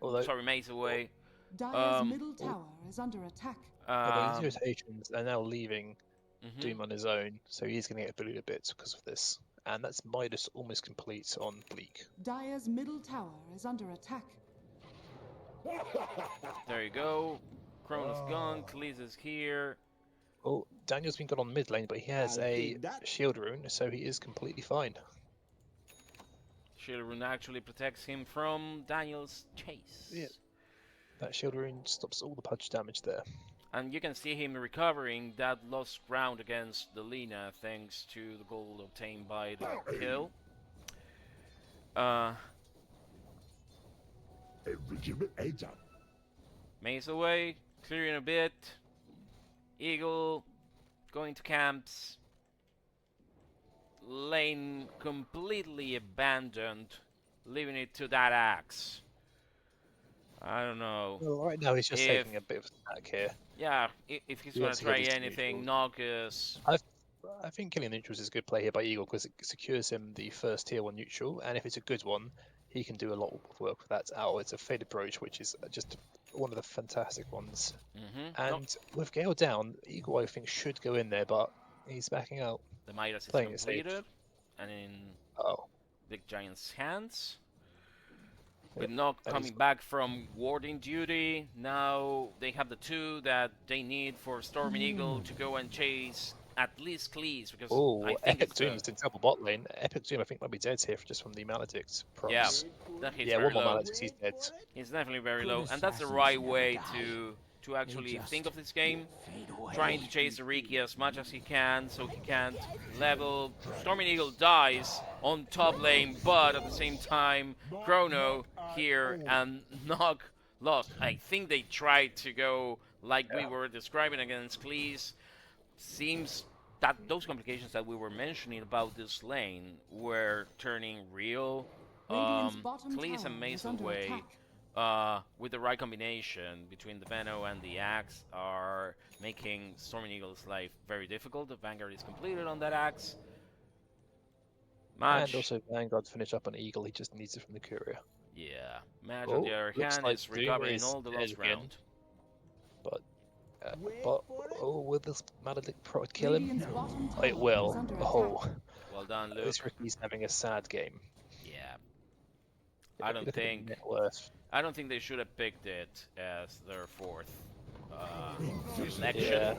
Although- Mace away. Dire's middle tower is under attack. Although his rotations are now leaving mhm. Doom on his own, so he's going to get bullied a bit because of this. And that's Midas almost complete on Bleak. Dire's middle tower is under attack. There you go. Chrono's gone. Cleese is here. Oh, Daniel's been got on mid lane, but he has I'll a take that. shield rune, so he is completely fine. Shield Rune actually protects him from Daniel's chase. Yeah. That shield rune stops all the punch damage there. And you can see him recovering that lost ground against the Lina thanks to the gold obtained by the kill. Every Jimmy heads up. Mace away, clearing a bit. Eagle going to camps. Lane completely abandoned, leaving it to that axe. I don't know. Well, right now he's just If- taking a bit of a attack here. Yeah, if he's He gonna wants to get try his anything, neutral. Nog is. I think killing neutrals is a good play here by Eagle because it secures him the first tier 1 neutral, and if it's a good one, he can do a lot of work with that. Oh, it's a fade approach, which is just one of the fantastic ones. And with Gale down, Eagle I think should go in there, but he's backing out. The Midas is Playing it safe. completed, and in Oh, DleakGiant's hands. Yep, With Nog that coming is- back from warding duty, now they have the 2 that they need for Storming Eagle to go and chase at least Cleese, because oh, I think Epic it's Doom's in double bot lane. Epic Doom I think might be dead here just from the Maledict procs. that he's Yeah, very one more low. Maledict, he's dead. He's definitely very low, and that's the right way to actually think of this game. Trying to chase the Riki as much as he can, so he can't level. Storming Eagle dies on top lane, but at the same time, Chrono here and Nog lost. I think they tried to go like we were describing against Cleese. Seems that those complications that we were mentioning about this lane were turning real. Radiant's bottom Cleese tower and is under Maselway, attack. with the right combination between the Veno and the Axe, are making Storming Eagle's life very difficult. The Vanguard is completed on that Axe. Match. And also Vanguard finish up on Eagle, he just needs it from the Courier. Yeah. Match Oh, on the other looks hand like is Doom recovering is all the dead lost again. ground. But, oh, will this Maledict pro kill him? Radiant's bottom tower It is will. under Oh, attack. Well done, Luke. this Ricky's having a sad game. Yeah. I don't Look at the think net worth. I don't think they should have picked it as their fourth selection. Yeah.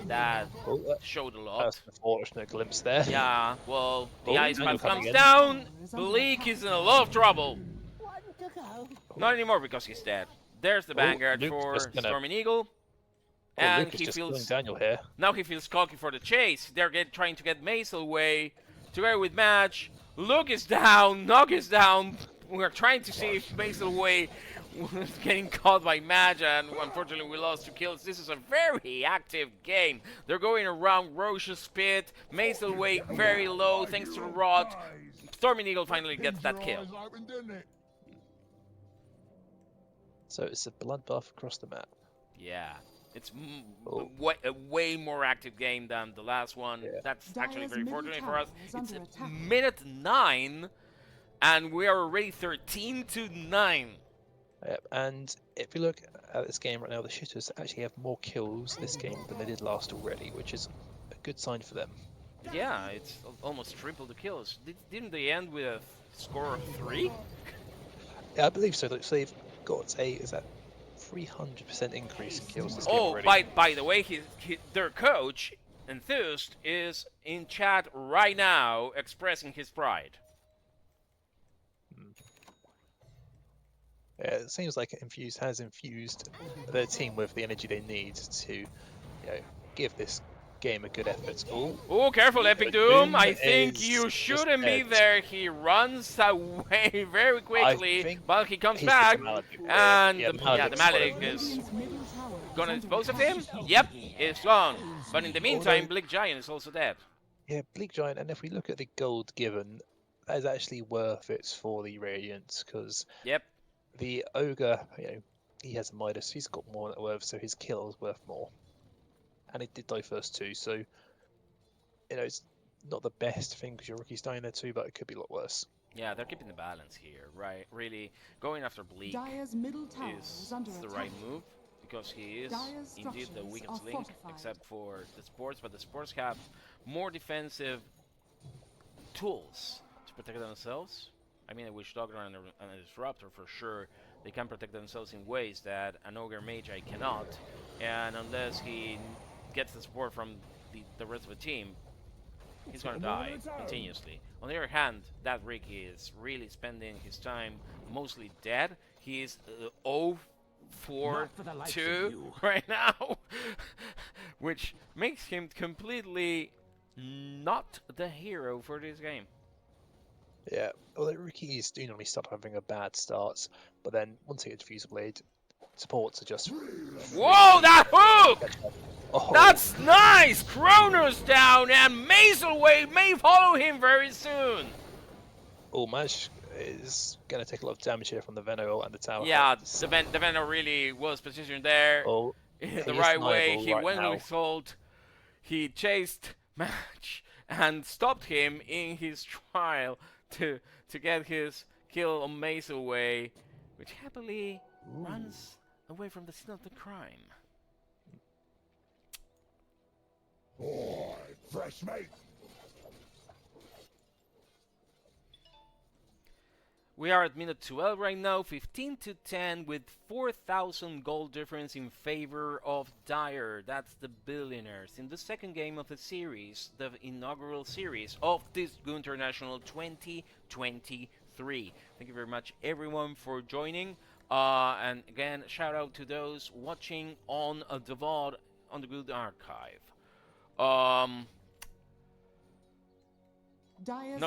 That Oh, showed a lot. that's an unfortunate glimpse there. Yeah, well, the Oh, ice Daniel path coming comes in. down. Bleak is in a lot of trouble. One to go. Not anymore because he's dead. There's the Oh, Vanguard Luke's for just gonna- Storming Eagle. Oh, And Luke is he just killing feels Daniel here. now he feels cocky for the chase. They're trying to get Maselway together with Match. Luke is down. Nog is down. We're trying to see if Maselway was getting caught by Match, and unfortunately we lost 2 kills. This is a very active game. They're going around Roche's pit. Maselway very low thanks to the rot. Storming Eagle finally gets that kill. So it's a bloodbath across the map. Yeah. It's Oh. a way more active game than the last one. Yeah. That's actually Dire's very middle fortunate for tower us. is It's under attack. minute 9, and we are already 13-9. Yep, and if you look at this game right now, the Shitters actually have more kills this game than they did last already, which is a good sign for them. Yeah, it's almost triple the kills. Didn't they end with a score of 3? Yeah, I believe so. So they've got a 300% increase in kills this game Oh, already. by the way, their coach, Enthused, is in chat right now expressing his pride. Yeah, it seems like Infuse has infused their team with the energy they need to, give this game a good effort. Oh, careful, Epic Doom! I think is you just shouldn't be dead. there. He runs away very quickly, think but he comes he's back, the Maledict. and Yeah, the Maledict's Maledict got is Radiant's middle tower is gonna under dispose of attack. him. Yep, it's gone. But in the meantime, BleakGiant is also dead. Yeah, BleakGiant, and if we look at the gold given, that is actually worth it for the Radiant, because Yep. the Ogre, he has a Midas, he's got more net worth, so his kill is worth more. And he did die first too, so, it's not the best thing because your rookie's dying there too, but it could be a lot worse. Yeah, they're keeping the balance here, right? Really, going after Bleak Dire's middle tower is under the attack. right move, because he is Dire's indeed the structures weakest are link, fortified. except for the sports, but the sports have more defensive tools to protect themselves. I mean, a Witch Doctor and a Disruptor for sure, they can protect themselves in ways that an Ogre Magi cannot, and unless he gets the support from the rest of the team, he's gonna die continuously. On the other hand, that Ricky is really spending his time mostly dead. He is 0 for 2 right now, which makes him completely not the hero for this game. Yeah, well, the rookies do normally start having a bad start, but then once they get Fusel Blade, supports are just... Whoa, that hook! Oh, That's nice! Chrono's down, and Maselway may follow him very soon. oh, Maj is going to take a lot of damage here from the Veno and the tower. Yeah, the Venom really was positioned there Oh, the right way. He went with his ult. He chased Match and stopped him in his trial to get his kill on Maselway, which happily runs away from the scene of the crime. Boy, fresh mate. We are at minute 12 right now, 15-10 with 4,000 gold difference in favor of Dire. That's the Billionaires in the second game of the series, the inaugural series of this International 2023. Thank you very much, everyone, for joining. And again, shout out to those watching on the VOD on the Good Archive. NochUK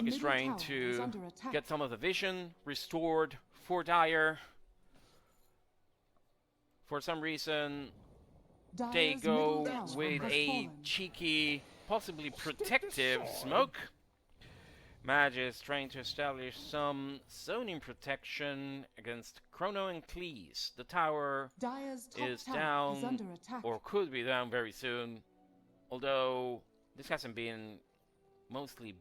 is trying to get some of the vision restored for Dire. For some reason, they go with a cheeky, possibly protective smoke. Maj is trying to establish some zoning protection against Chrono and Cleese. The tower is down, or could be down very soon. Although this hasn't been mostly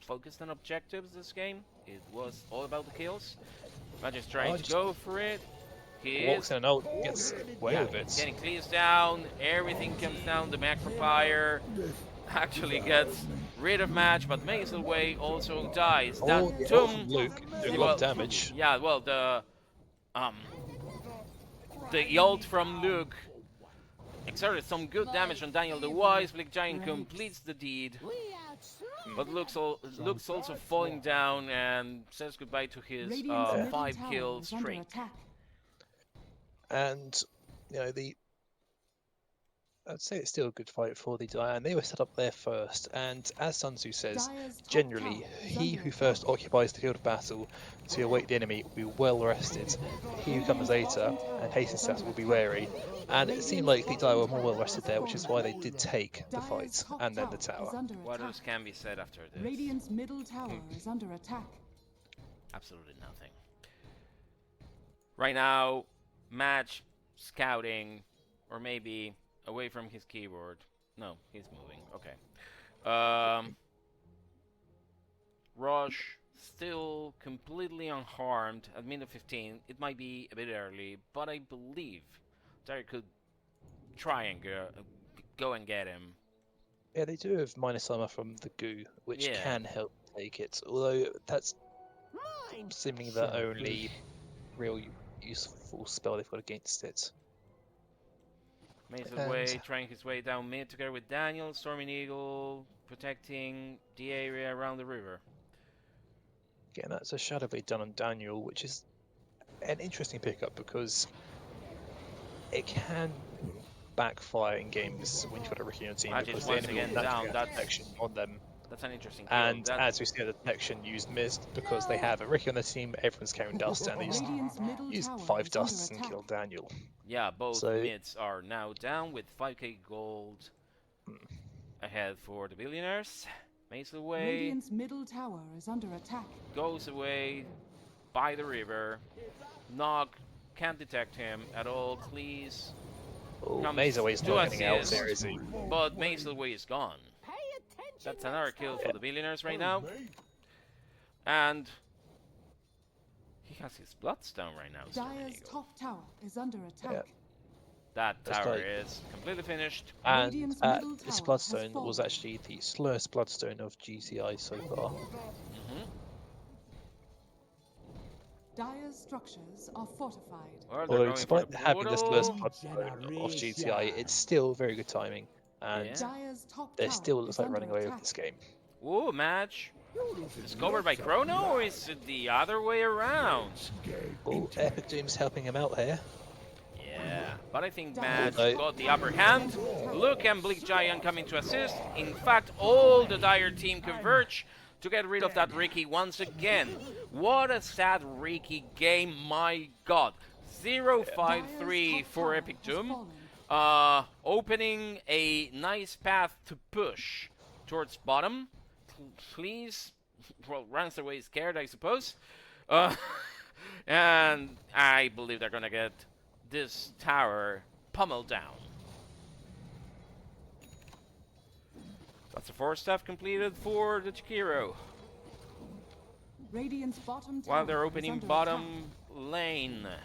focused on objectives this game. It was all about the kills. Maj is trying to go for it. He walks in and out, gets away with it. Getting Cleese down, everything comes down. The Macroplier actually gets rid of Match, but Maselway also dies. That Tomb, Luke doing a lot of damage. Yeah, well, the ult from Luke exerted some good damage on DanielTheWise. BleakGiant completes the deed, but Luke's also falling down and says goodbye to his 5-kill streak. And I'd say it's still a good fight for the Dire, and they were set up there first. And as Sun Tzu says, generally, he who first occupies the field of battle to await the enemy will be well rested. He who comes later and hastens to will be wary. And it seemed like the Dire were more well rested there, which is why they did take the fight and then the tower. What else can be said after this? Radiant's middle tower is under attack. Absolutely nothing. Right now, Match scouting, or maybe away from his keyboard. No, he's moving. Okay. Rush still completely unharmed at minute 15. It might be a bit early, but I believe Dire could try and go and get him. Yeah, they do have minus armor from the goo, which can help take it. Although that's seemingly the only real useful spell they've got against it. Maselway trying his way down mid together with Daniel, thestormingeagle protecting the area around the river. Again, that's a Shadow Blade done on Daniel, which is an interesting pickup because it can backfire in games when you've got a Ricky on your team because the enemy will naturally have protection on them. That's an interesting kill. And as we see, the detection used missed because they have a Ricky on the team, everyone's carrying dust, and they used 5 dusts and killed Daniel. Yeah, both mids are now down with 5k gold ahead for the Billionaires. Maselway Radiant's middle tower is under attack. goes away by the river. Nog can't detect him at all. Cleese Oh, comes Maselway's to not getting out assist, there, is he? but Maselway is gone. Pay attention. That's another kill for Yeah. the Billionaires right now. And he has his bloodstone right now. Dire's Stormingeagle. top tower is under attack. Yeah. That That's tower like- is completely finished. And Radiant's middle this tower bloodstone has was fallen. actually the slowest bloodstone of GCI so far. Hmm. Dire's structures are fortified. Well, they're Although going for despite the having the slowest portal. bloodstone of GCI, it's still very good timing. And Yeah. Dire's top there tower still looks is like under running away with attack. this game. Ooh, match. Discovered by Chrono, or is it the other way around? Oh, Epic Doom's helping him out here. Yeah, but I think Dire's Match got the upper hand. Luke and TheBleakGiant coming to assist. In fact, all the Dire team converge to get rid of that Ricky once again. What a sad Ricky game, my god. 0-5-3 Dire's top for tower Epic has Doom. fallen. Opening a nice path to push towards bottom. Please, well, runs away scared, I suppose. And I believe they're gonna get this tower pummeled down. That's the 4 stuff completed for the Chikiro. Radiant's bottom tower While they're is opening under bottom lane. attack.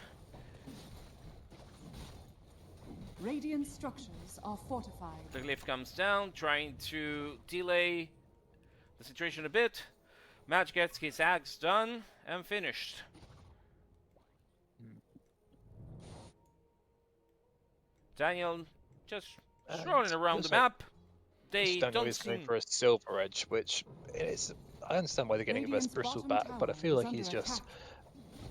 Radiant structures are fortified. The glyph comes down, trying to delay the situation a bit. Match gets his axe done and finished. Daniel just strolling around the looks like map. They Daniel don't is going seem... for a silver edge, which is. I understand why they're getting a Radiant's Bristol bottom back, but I tower feel is like he's under just attack.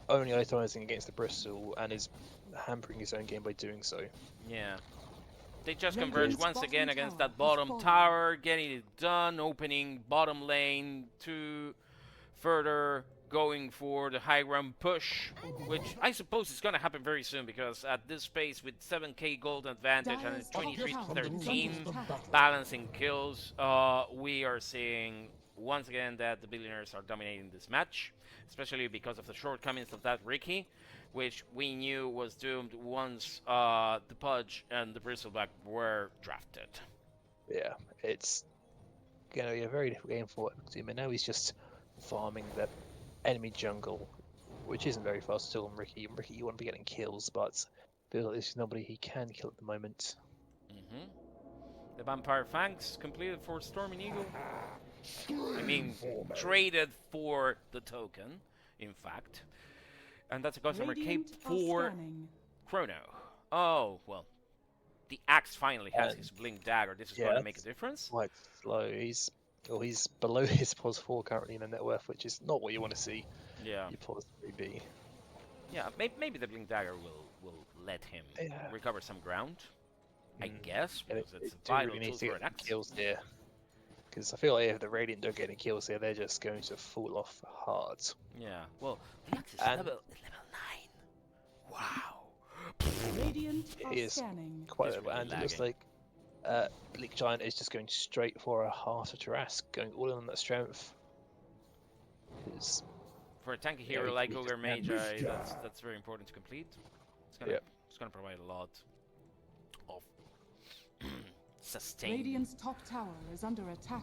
only itemizing against the Bristol and is hampering his own game by doing so. Yeah. They just Radiant's converge once bottom again against tower that has bottom fallen. tower, getting it done, opening bottom lane to further going for the high ground push, which I suppose is going to happen very soon because at this pace with 7k gold advantage and it's 23 to 13 balancing kills, we are seeing once again that the Billionaires are dominating this match, especially because of the shortcomings of that Ricky, which we knew was doomed once the Pudge and the Bristleback were drafted. Yeah, it's going to be a very difficult game for him, and now he's just farming the enemy jungle, which isn't very fast at all. And Ricky, you want to be getting kills, but feels like this is nobody he can kill at the moment. The Vampire Fangs completed for Stormingeagle. I mean, traded for the token, in fact. And that's a customer cape Radiant are for scanning. Chrono. Oh, well. The axe finally has And- his blink dagger. This is yeah, going to make a that's difference. Quite slow. He's below his pos 4 currently in the net worth, which is not what you want to see. Yeah. Your pos 3B. Yeah, maybe the blink dagger will let him Yeah. recover some ground. I Mm. guess, Yeah, because they it's a do vital really tool need to for an get axe. kills here. Because I feel like if the Radiant don't get any kills here, they're just going to fall off hard. Yeah, well, the axe is And- level 9. Wow. Radiant are It is scanning. quite It's a really and it looks lagging. like BleakGiant is just going straight for a heart of Tarrasque, going all in on that strength. Is For a tanky Yeah, hero we like need to Ogre stand Magi, that's very important to complete. It's gonna provide a lot of sustain. Radiant's top tower is under attack.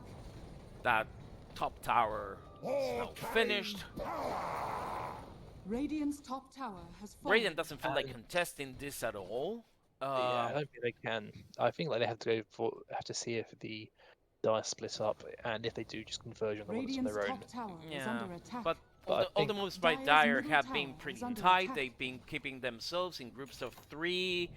That top tower is now finished. Radiant's top tower has fallen. Radiant doesn't feel like contesting this at all. yeah, I don't think they can. I think like they have to see if the dice split up, and if they do, just converge on the ones on Radiant's their own. top tower is Yeah, under attack. but But I all the think moves by Dire's Dire middle have tower been is pretty under tight. attack. They've been keeping themselves in groups of 3,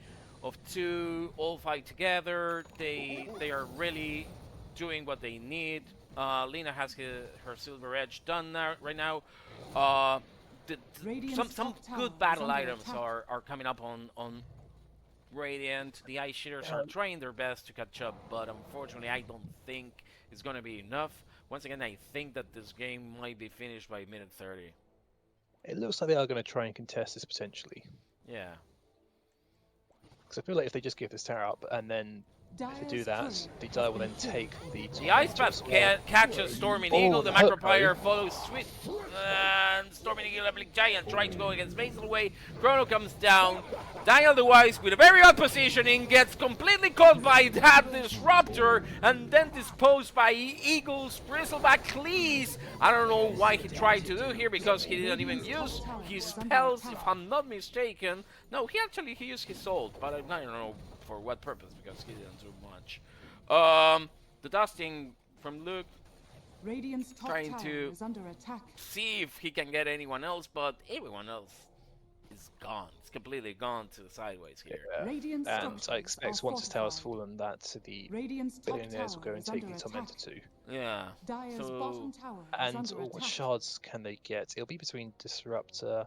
of 2, all fight together. They are really doing what they need. Lena has her silver edge done now, right now. Radiant's Some top tower good is battle under items attack. are coming up on Radiant. The iShitters are trying their best to catch up, but unfortunately I don't think it's going to be enough. Once again, I think that this game might be finished by minute 30. It looks like they are going to try and contest this potentially. Yeah. Because I feel like if they just give this tower up and then If they do that, the Dire will then take the The Ice Path catches Storming Eagle, the macro player follows Swift, and Storming Eagle and TheBleakGiant trying to go against Maselway. Chrono comes down. DanielTheWise with a very odd positioning gets completely caught by that Disruptor and then disposed by Eagle's Bristleback Cleese. I don't know why he tried to do here because he didn't even use his spells, if I'm not mistaken. No, he used his ult, but I don't know for what purpose because he didn't do much. The dusting from Luke Radiant's top trying tower to is under attack. see if he can get anyone else, but everyone else is gone. It's completely gone to the sideways here. Radiant And structures I expect are once his tower's fortified. fallen, that the Radiant's top Billionaires will tower go and is take under the attack. Tormentor too. Yeah. Dire's So bottom tower is And under what attack. shards can they get? It'll be between Disruptor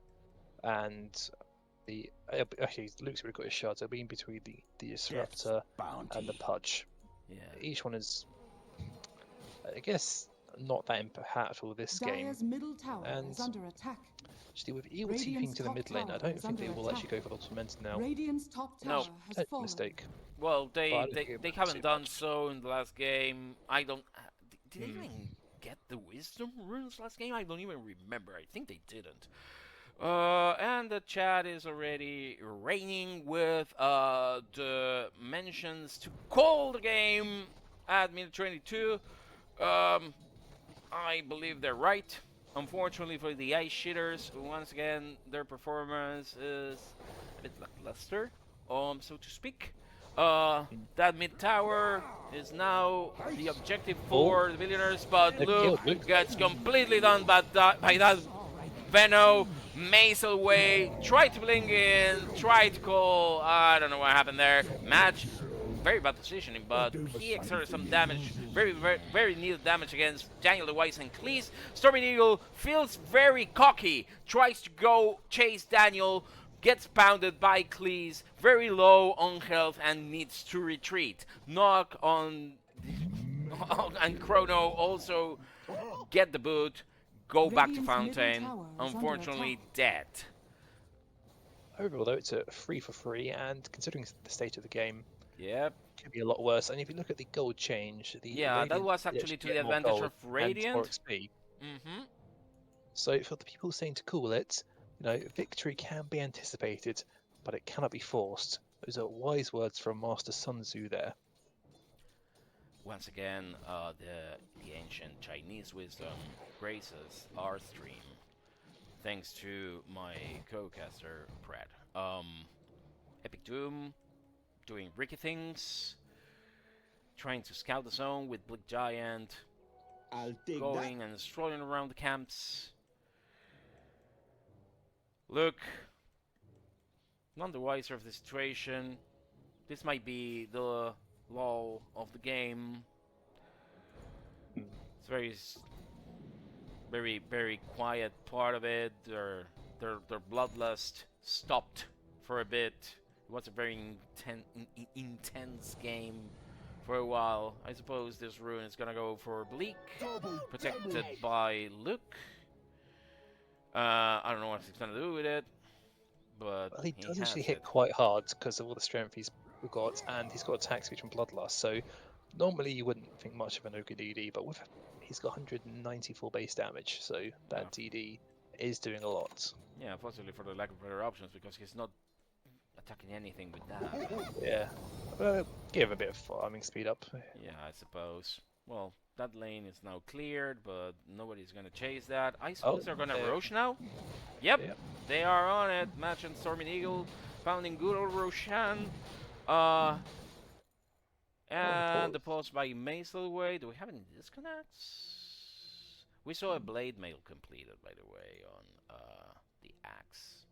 and the. Actually, Luke's already got his shards. It'll be in between the Disruptor and the Pudge. yeah. Each one is, I guess, not that impactful this game. Dire's middle tower And is under attack. Actually, with Eagle Radiant's TPing to the top mid lane, I tower don't is think they under will actually attack. go for the Tormentor now. Radiant's top No. tower has That's a fallen. mistake. Well, But I they don't think it matters haven't too done much. so in the last game. I don't. Did they even get the Wisdom runes last game? I don't even remember. I think they didn't. And the chat is already raining with the mentions to call the game at minute 22. I believe they're right. Unfortunately for the iShitters, once again, their performance is a bit lackluster, so to speak. That mid tower is now the objective for the Billionaires, but They've Luke killed Luke. gets completely done by that Venno. Maselway tried to blink in, tried to call, I don't know what happened there. Match, very bad positioning, but he exerted some damage, very needed damage against DanielTheWise and Cleese. Storming Eagle feels very cocky, tries to go chase Daniel, gets pounded by Cleese, very low on health and needs to retreat. Knock on and Chrono also get the boot, go back to Radiant's Fountain, middle tower is under unfortunately attack. dead. Overall, though, it's a 3-for-3, and considering the state of the game, Yep. it could be a lot worse. And if you look at the gold change, the Yeah, that Radiant was did actually to get the more advantage gold of and more Radiant. XP. Mm-hmm. So for the people saying to call it, victory can be anticipated, but it cannot be forced. Those are wise words from Master Sun Tzu there. Once again, the ancient Chinese wisdom graces our stream, thanks to my co-caster Pred. Epic Doom doing Ricky things, trying to scout the zone with TheBleakGiant, I'll take going and strolling around the camps. Look, none the wiser of the situation. This might be the lull of the game. It's very quiet part of it. Their bloodlust stopped for a bit. It was a very intense game for a while. I suppose this rune is gonna go for Bleak, protected by Luke. I don't know what he's gonna do with it, but Well, he does has actually hit it. quite hard because of all the strength he's got, and he's got attack speed from Bloodlust. So normally you wouldn't think much of an Ogre DD, but he's got 194 base damage, so that DD is doing a lot. Yeah, possibly for the lack of better options, because he's not attacking anything with that. Yeah, give him a bit of farming speed up. Yeah, I suppose. Well, that lane is now cleared, but nobody's gonna chase that. I suppose they're gonna Roche now? Yep, Yep. they are on it. Match and Storming Eagle, founding good old Roshan. And the pause by Maselway. Do we have any disconnects? We saw a blade mail completed, by the way, on the axe.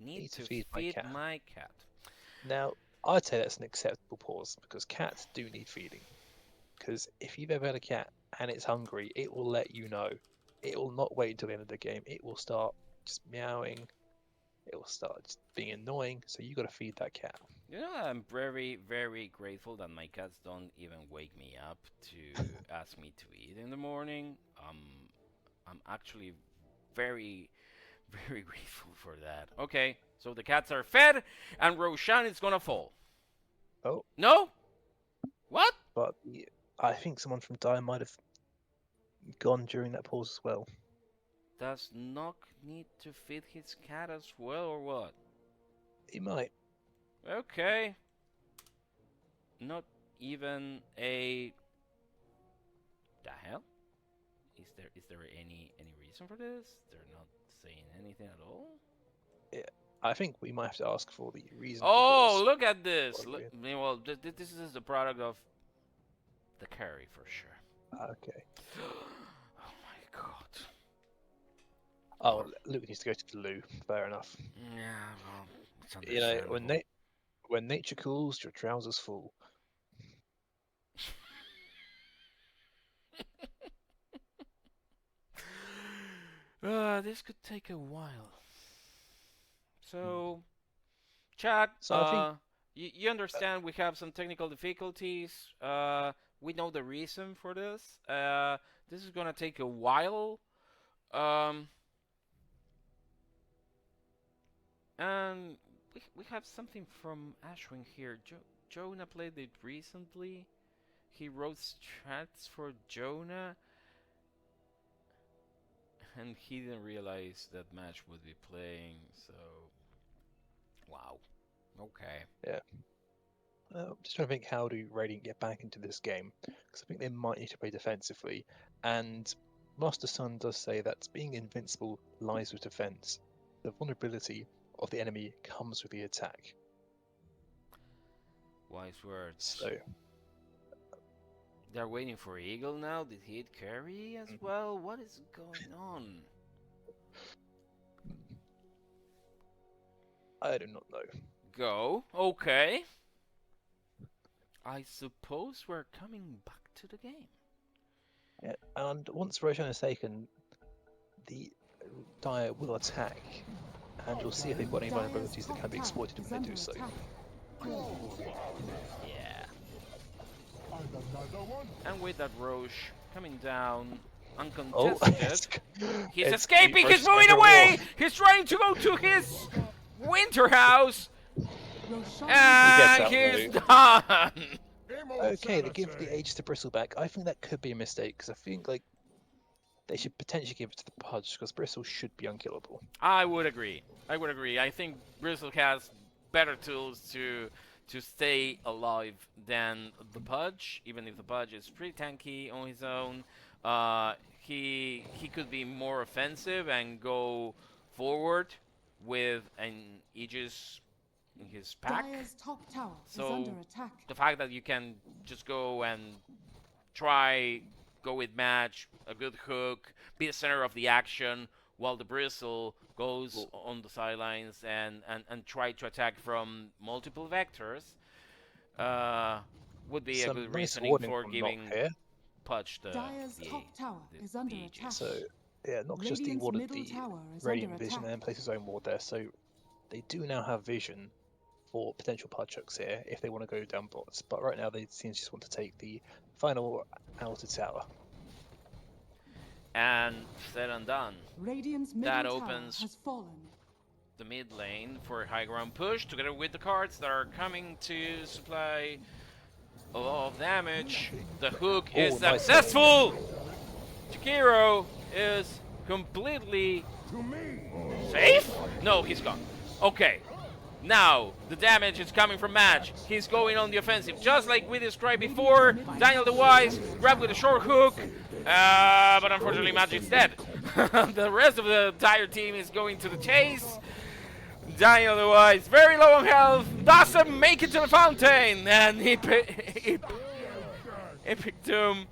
Need to feed my cat. Now, I'd say that's an acceptable pause, because cats do need feeding. Because if you've ever had a cat and it's hungry, it will let you know. It will not wait until the end of the game. It will start just meowing. It will start just being annoying, so you got to feed that cat. You know, I'm very grateful that my cats don't even wake me up to ask me to eat in the morning. I'm actually very grateful for that. Okay, so the cats are fed, and Roshan is gonna fall. Oh, No? What? but I think someone from Dire might have gone during that pause as well. Does Nock need to feed his cat as well, or what? He might. Okay. Not even a... The hell? Is there any reason for this? They're not saying anything at all? I think we might have to ask for the reason. Oh, look at this! Probably. Well, this is the product of the carry for sure. Okay. Oh my god. Oh, Luke needs to go to the loo. Fair enough. Yeah, well, it's You know, understandable. when nature cools, your trousers fall. This could take a while. So, chat, So I think you understand we have some technical difficulties. We know the reason for this. This is gonna take a while. And we have something from Ashwin here. Jonah played it recently. He wrote strats for Jonah. And he didn't realize that match would be playing, so... Wow. Okay. I'm just trying to think, how do Radiant get back into this game? Because I think they might need to play defensively. And Master Sun does say that being invincible lies with defense. The vulnerability of the enemy comes with the attack. Wise words. So They're waiting for Eagle now? Did he hit carry as well? What is going on? I do not know. Go. Okay. I suppose we're coming back to the game. Yeah, and once Roshan is taken, the Dire will attack, and we'll see if they've got any vulnerabilities that can be exploited when they do so. Yeah. Another one. And with that Roche coming down Oh, uncontested. He's it's escaping, Keith he's moving versus away! War. He's trying to go to his winter house! Roshan And out, he's Luke. done! Okay, they give the Aegis to Bristle back. I think that could be a mistake, because I think like they should potentially give it to the Pudge, because Bristle should be unkillable. I would agree. I think Bristle has better tools to stay alive than the Pudge, even if the Pudge is pretty tanky on his own. He could be more offensive and go forward with an Aegis in his pack. Dire's top tower So, is under attack. The fact that you can just go and go with match, a good hook, be the center of the action, while the Bristle goes on the sidelines and try to attack from multiple vectors, would be a Some good nice reasoning warning for from giving Nock here. Pudge the Dire's top tower is under Aegis. attack. So yeah, not just Radiant's awarded middle the tower is Radiant under Vision attack. and place his own ward there, so they do now have vision for potential Pudchucks here if they want to go down bots. But right now they seem to just want to take the final outer tower. And said and done. Radiant's middle That tower opens has fallen. the mid lane for high ground push, together with the cards that are coming to supply a lot of damage. The hook is nice. successful! Chikiro is completely To me. safe? No, he's gone. Okay. Now, the damage is coming from Match. He's going on the offensive. Just like we described before, DanielTheWise grabbed with a short hook. But unfortunately, Match is dead. The rest of the entire team is going to the chase. DanielTheWise, very low on health, doesn't make it to the fountain. And Epic Doom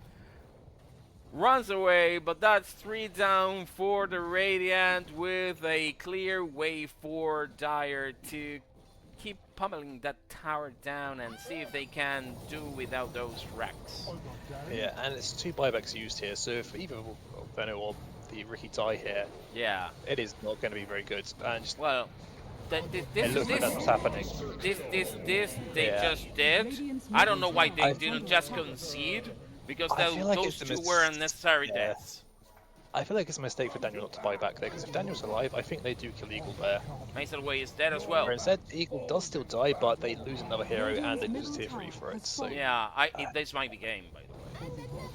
runs away, but that's 3 down for the Radiant, with a clear way for Dire to keep pummeling that tower down and see if they can do without those wrecks. Yeah, and it's 2 buybacks used here, so if either Venom or the Ricky die here, Yeah, it is not going to be very good. And just, well, it looks like that's what's happening. this they Yeah. just did. I don't know why they didn't just concede, because I feel like those it's a two were mis- unnecessary yeah. deaths. I feel like it's a mistake for Daniel not to buy back there, because if Daniel's alive, I think they do kill Eagle there. Maselway is dead as well. Where instead, Eagle does still die, but they lose another hero and they lose a tier 3 for it. So, Yeah, this might be game, by the way.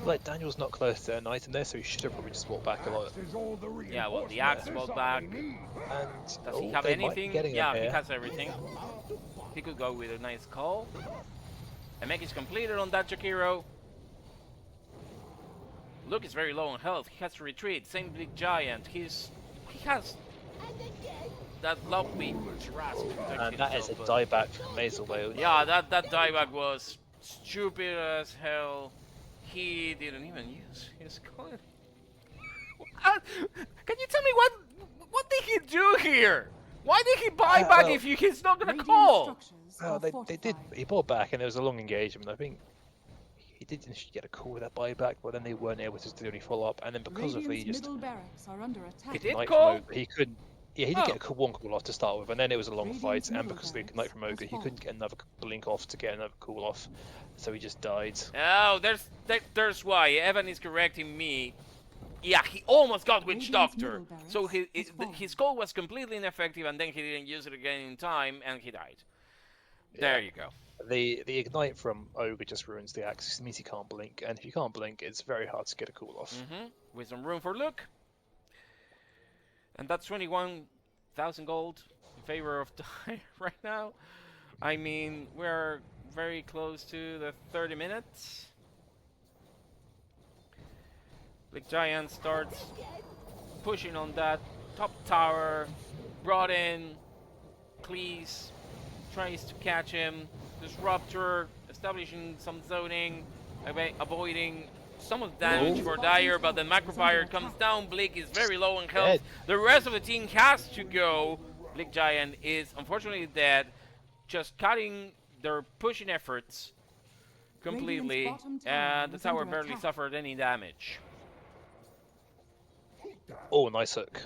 like, Daniel's not close to an item there, so he should have probably just walked back a lot. Yeah, well, the axe walked back. And Does he have they might be anything? getting Yeah, him he here. has everything. He could go with a nice call. And make is completed on that Jakiro. Luke is very low on health. He has to retreat. Same BleakGiant. He has that lovely Jurassic. And that is a dieback from Maselway. Yeah, that dieback was stupid as hell. He didn't even use his coin. Can you tell me what did he do here? Why did he buy back if he's not gonna call? Well, they did. He bought back, and there was a long engagement. I think he did initially get a call with that buyback, but then they weren't able to do any follow up. And then because of the just He did Ignite call? from Ogre, he couldn't. Yeah, he did get one call off to start with, and then it was a long fight. And because of the Ignite from Ogre, he couldn't get another blink off to get another call off, so he just died. Oh, there's why Evan is correcting me. Yeah, he almost got Witch Doctor, so his call was completely ineffective, and then he didn't use it again in time, and he died. There you go. The Ignite from Ogre just ruins the axe. It means he can't blink, and if you can't blink, it's very hard to get a call off. With some room for Luke. And that's 21,000 gold in favor of die right now. I mean, we're very close to the 30 minutes. BleakGiant starts pushing on that top tower. Brought in Cleese, tries to catch him. Disruptor, establishing some zoning, avoiding some of the damage for Dyer, but the Macrofire comes down. Bleak is very low on health. The rest of the team has to go. BleakGiant is unfortunately dead, just cutting their pushing efforts completely, and the tower barely suffered any damage. Oh, nice hook.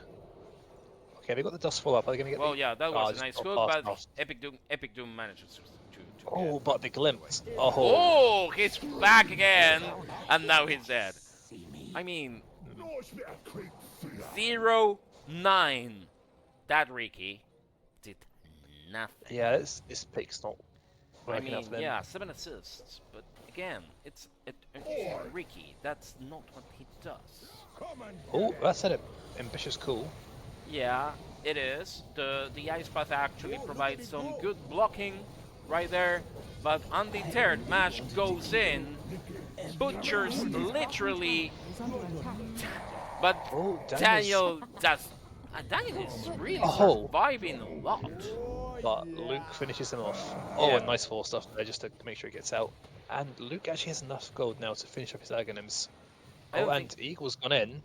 Okay, they got the dust fall up. Are they going to get? Well, yeah, that was a nice hook, but fast. Epic Doom manages to Oh, get but the glimpse. Oh, he's back again, and now he's dead. I mean, 0-9. That Ricky did nothing. Yeah, this pick's not I working out mean, for them. yeah, 7 assists, but again, it's Ricky. That's not what he does. Oh, that's an ambitious call. Yeah, it is. The Ice Path actually provides some good blocking right there, but undeterred, Mash goes in, butchers literally, but Daniel does. Daniel is really surviving a lot. But Luke finishes him off. Oh, and nice 4 stuff there just to make sure he gets out. And Luke actually has enough gold now to finish off his Aghanims. Oh, and Eagle's gone in.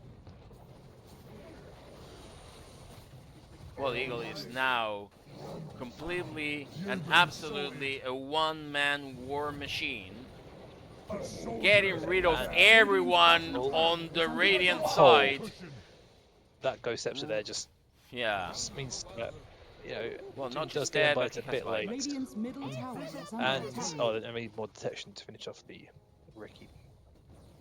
Well, Eagle is now completely and absolutely a one-man war machine, getting rid of everyone on the Radiant side. That Ghost Scepter there just means that, you know, well, not does just get dead, invited but a bit late. And I need more detection to finish off the Ricky.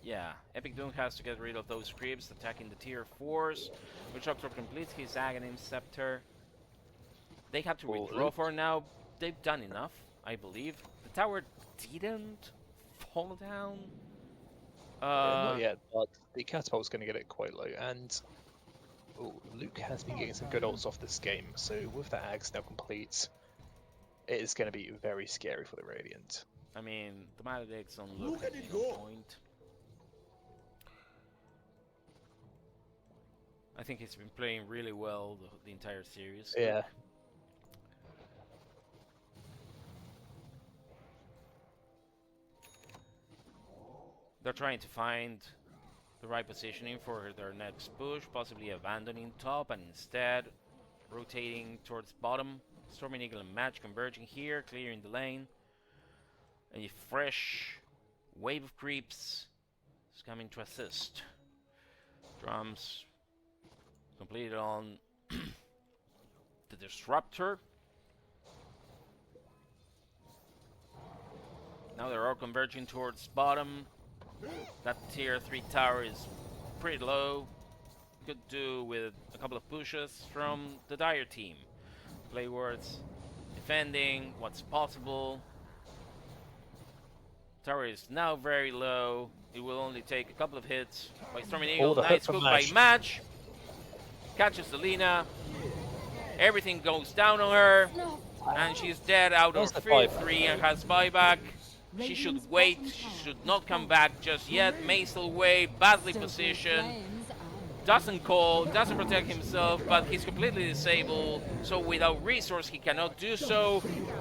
Yeah, Epic Doom has to get rid of those creeps attacking the tier 4s. Which Doctor completes his Aghanim Scepter. They have to withdraw for now. They've done enough, I believe. The tower didn't fall down. Not yet, but the Catapult's going to get it quite low. And Luke has been getting some good ults off this game. So with that Axe now complete, it is going to be very scary for the Radiant. I mean, the Maledict's on Luke at this point. I think he's been playing really well the entire series. Yeah. They're trying to find the right positioning for their next push, possibly abandoning top and instead rotating towards bottom. Storming Eagle and Match converging here, clearing the lane. A fresh wave of creeps is coming to assist. Drums completed on the Disruptor. Now they're all converging towards bottom. That tier 3 tower is pretty low. could do with a couple of pushes from the Dire team. Playwards, defending what's possible. Tower is now very low. It will only take a couple of hits by Storming Eagle. the Nice hook hook from by Mash. Match. Catches the Lina. Everything goes down on her. And she's dead out Where's of the 3-3 and has buyback. She should wait. She should not come back just yet. Maselway, badly positioned. Doesn't call, doesn't protect himself, but he's completely disabled. So without resource, he cannot do so.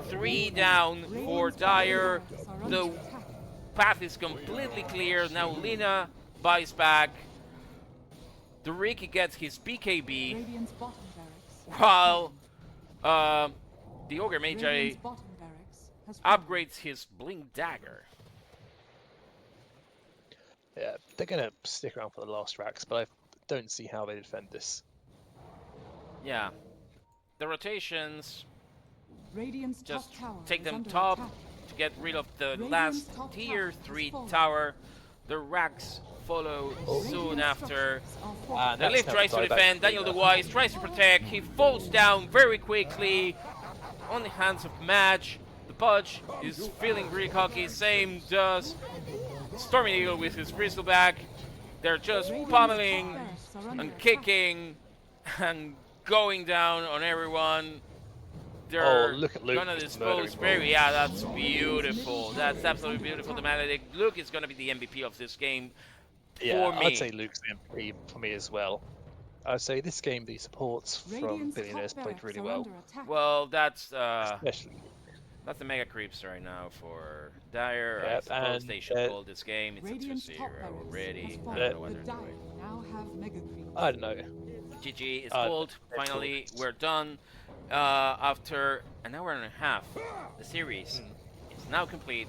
3 down for Dire. The path is completely clear. Now Lina buys back. The Ricky gets his BKB, Radiant's bottom barracks. while the Ogre Magi Radiant's bottom barracks has fallen. upgrades his Blink Dagger. Yeah, they're going to stick around for the last racks, but I don't see how they defend this. Yeah. The rotations, Radiant's just top tower take is them under top attack. to get rid of the Radiant's last top tier tower 3 has fallen. tower. The racks follow soon Radiant after. structures are fortified. The Lift tries to defend, DanielTheWise tries to protect, he falls down very quickly on the hands of Match. The Pudge is feeling really cocky, same does Storming Eagle with his Bristleback. They're just Radiant's pummeling top barracks are under and attack. kicking and going down on everyone. Oh, They're look at Luke gonna just dispose murdering very. Yeah, that's beautiful. That's absolutely beautiful. The Maledict. Luke is gonna be the MVP of this game. Yeah, for me. I'd say Luke's the MVP for me as well. I'd say this game, the supports from Radiant's Billionaires top played barracks really are well. under attack. Well, that's Especially, the mega creeps right now for Dire. Yep, I suppose and, they should call this game. It's Radiant's a top 2-0 barracks already. has I fallen. don't know what The they're Dire doing. now have mega creeps. I don't know. GG is Uh, called. it's Finally, called. we're done. After an hour and a half, the series is now complete.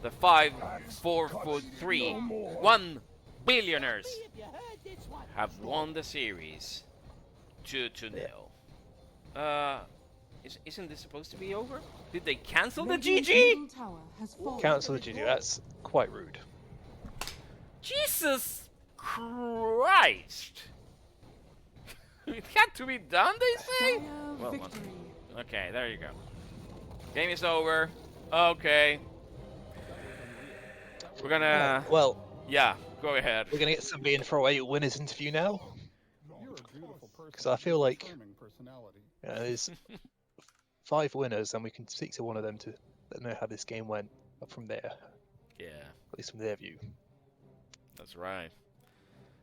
The 5FF3OB Billionaires have won the series 2-0. Isn't this supposed to be over? Did they cancel the Radiant's GG? middle tower has fallen. Council of GG, that's quite rude. Jesus Christ! It had to be done, they say? Dire Well, victory. okay, there you go. Game is over. Okay. We're gonna... Well, Yeah, go ahead. we're going to get some being winners interview now. Because I feel like there's 5 winners, and we can speak to one of them to know how this game went from there, Yeah, at least from their view. that's right.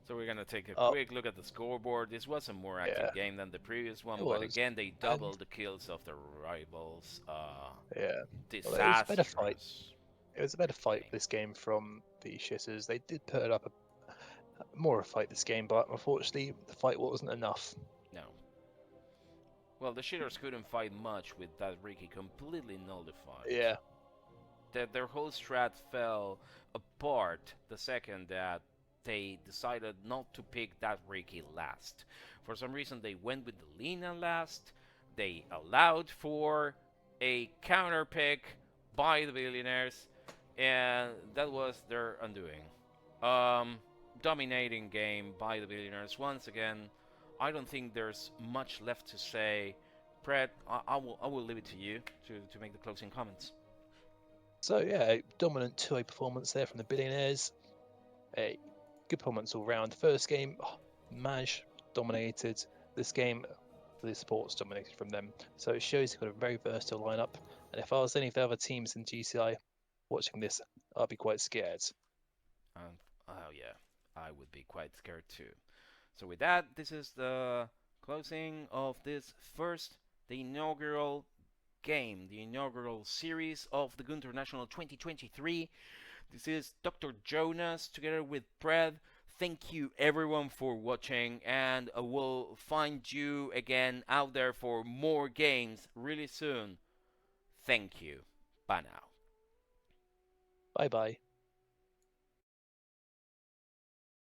So we're gonna take a Oh. quick look at the scoreboard. This was a more active Yeah. game than the previous one, It but was. again they doubled the kills of the rivals. Yeah, Disastrous. better fight. it was a better fight this game from the iShitters. They did put it up more of a fight this game, but unfortunately the fight wasn't enough. No. Well, the shitters couldn't fight much with that Ricky completely nullified. Yeah, Their whole strat fell apart the second that they decided not to pick that Ricky last. For some reason they went with the Lina last. They allowed for a counter pick by the Billionaires, and that was their undoing. Dominating game by the Billionaires once again. I don't think there's much left to say. Pred, I will leave it to you to make the closing comments. so yeah, a dominant 2A performance there from the Billionaires. A good performance all round. The first game, Maj dominated. This game, the supports dominated from them. So it shows you've got a very versatile lineup. And if I was any of the other teams in GCI watching this, I'd be quite scared. Oh yeah, I would be quite scared too. So with that, this is the closing of this the inaugural game, the inaugural series of the Gunter National 2023. This is Dr. Jonas together with Pred. Thank you everyone for watching, and we'll find you again out there for more games really soon. Thank you. Bye now. Bye bye.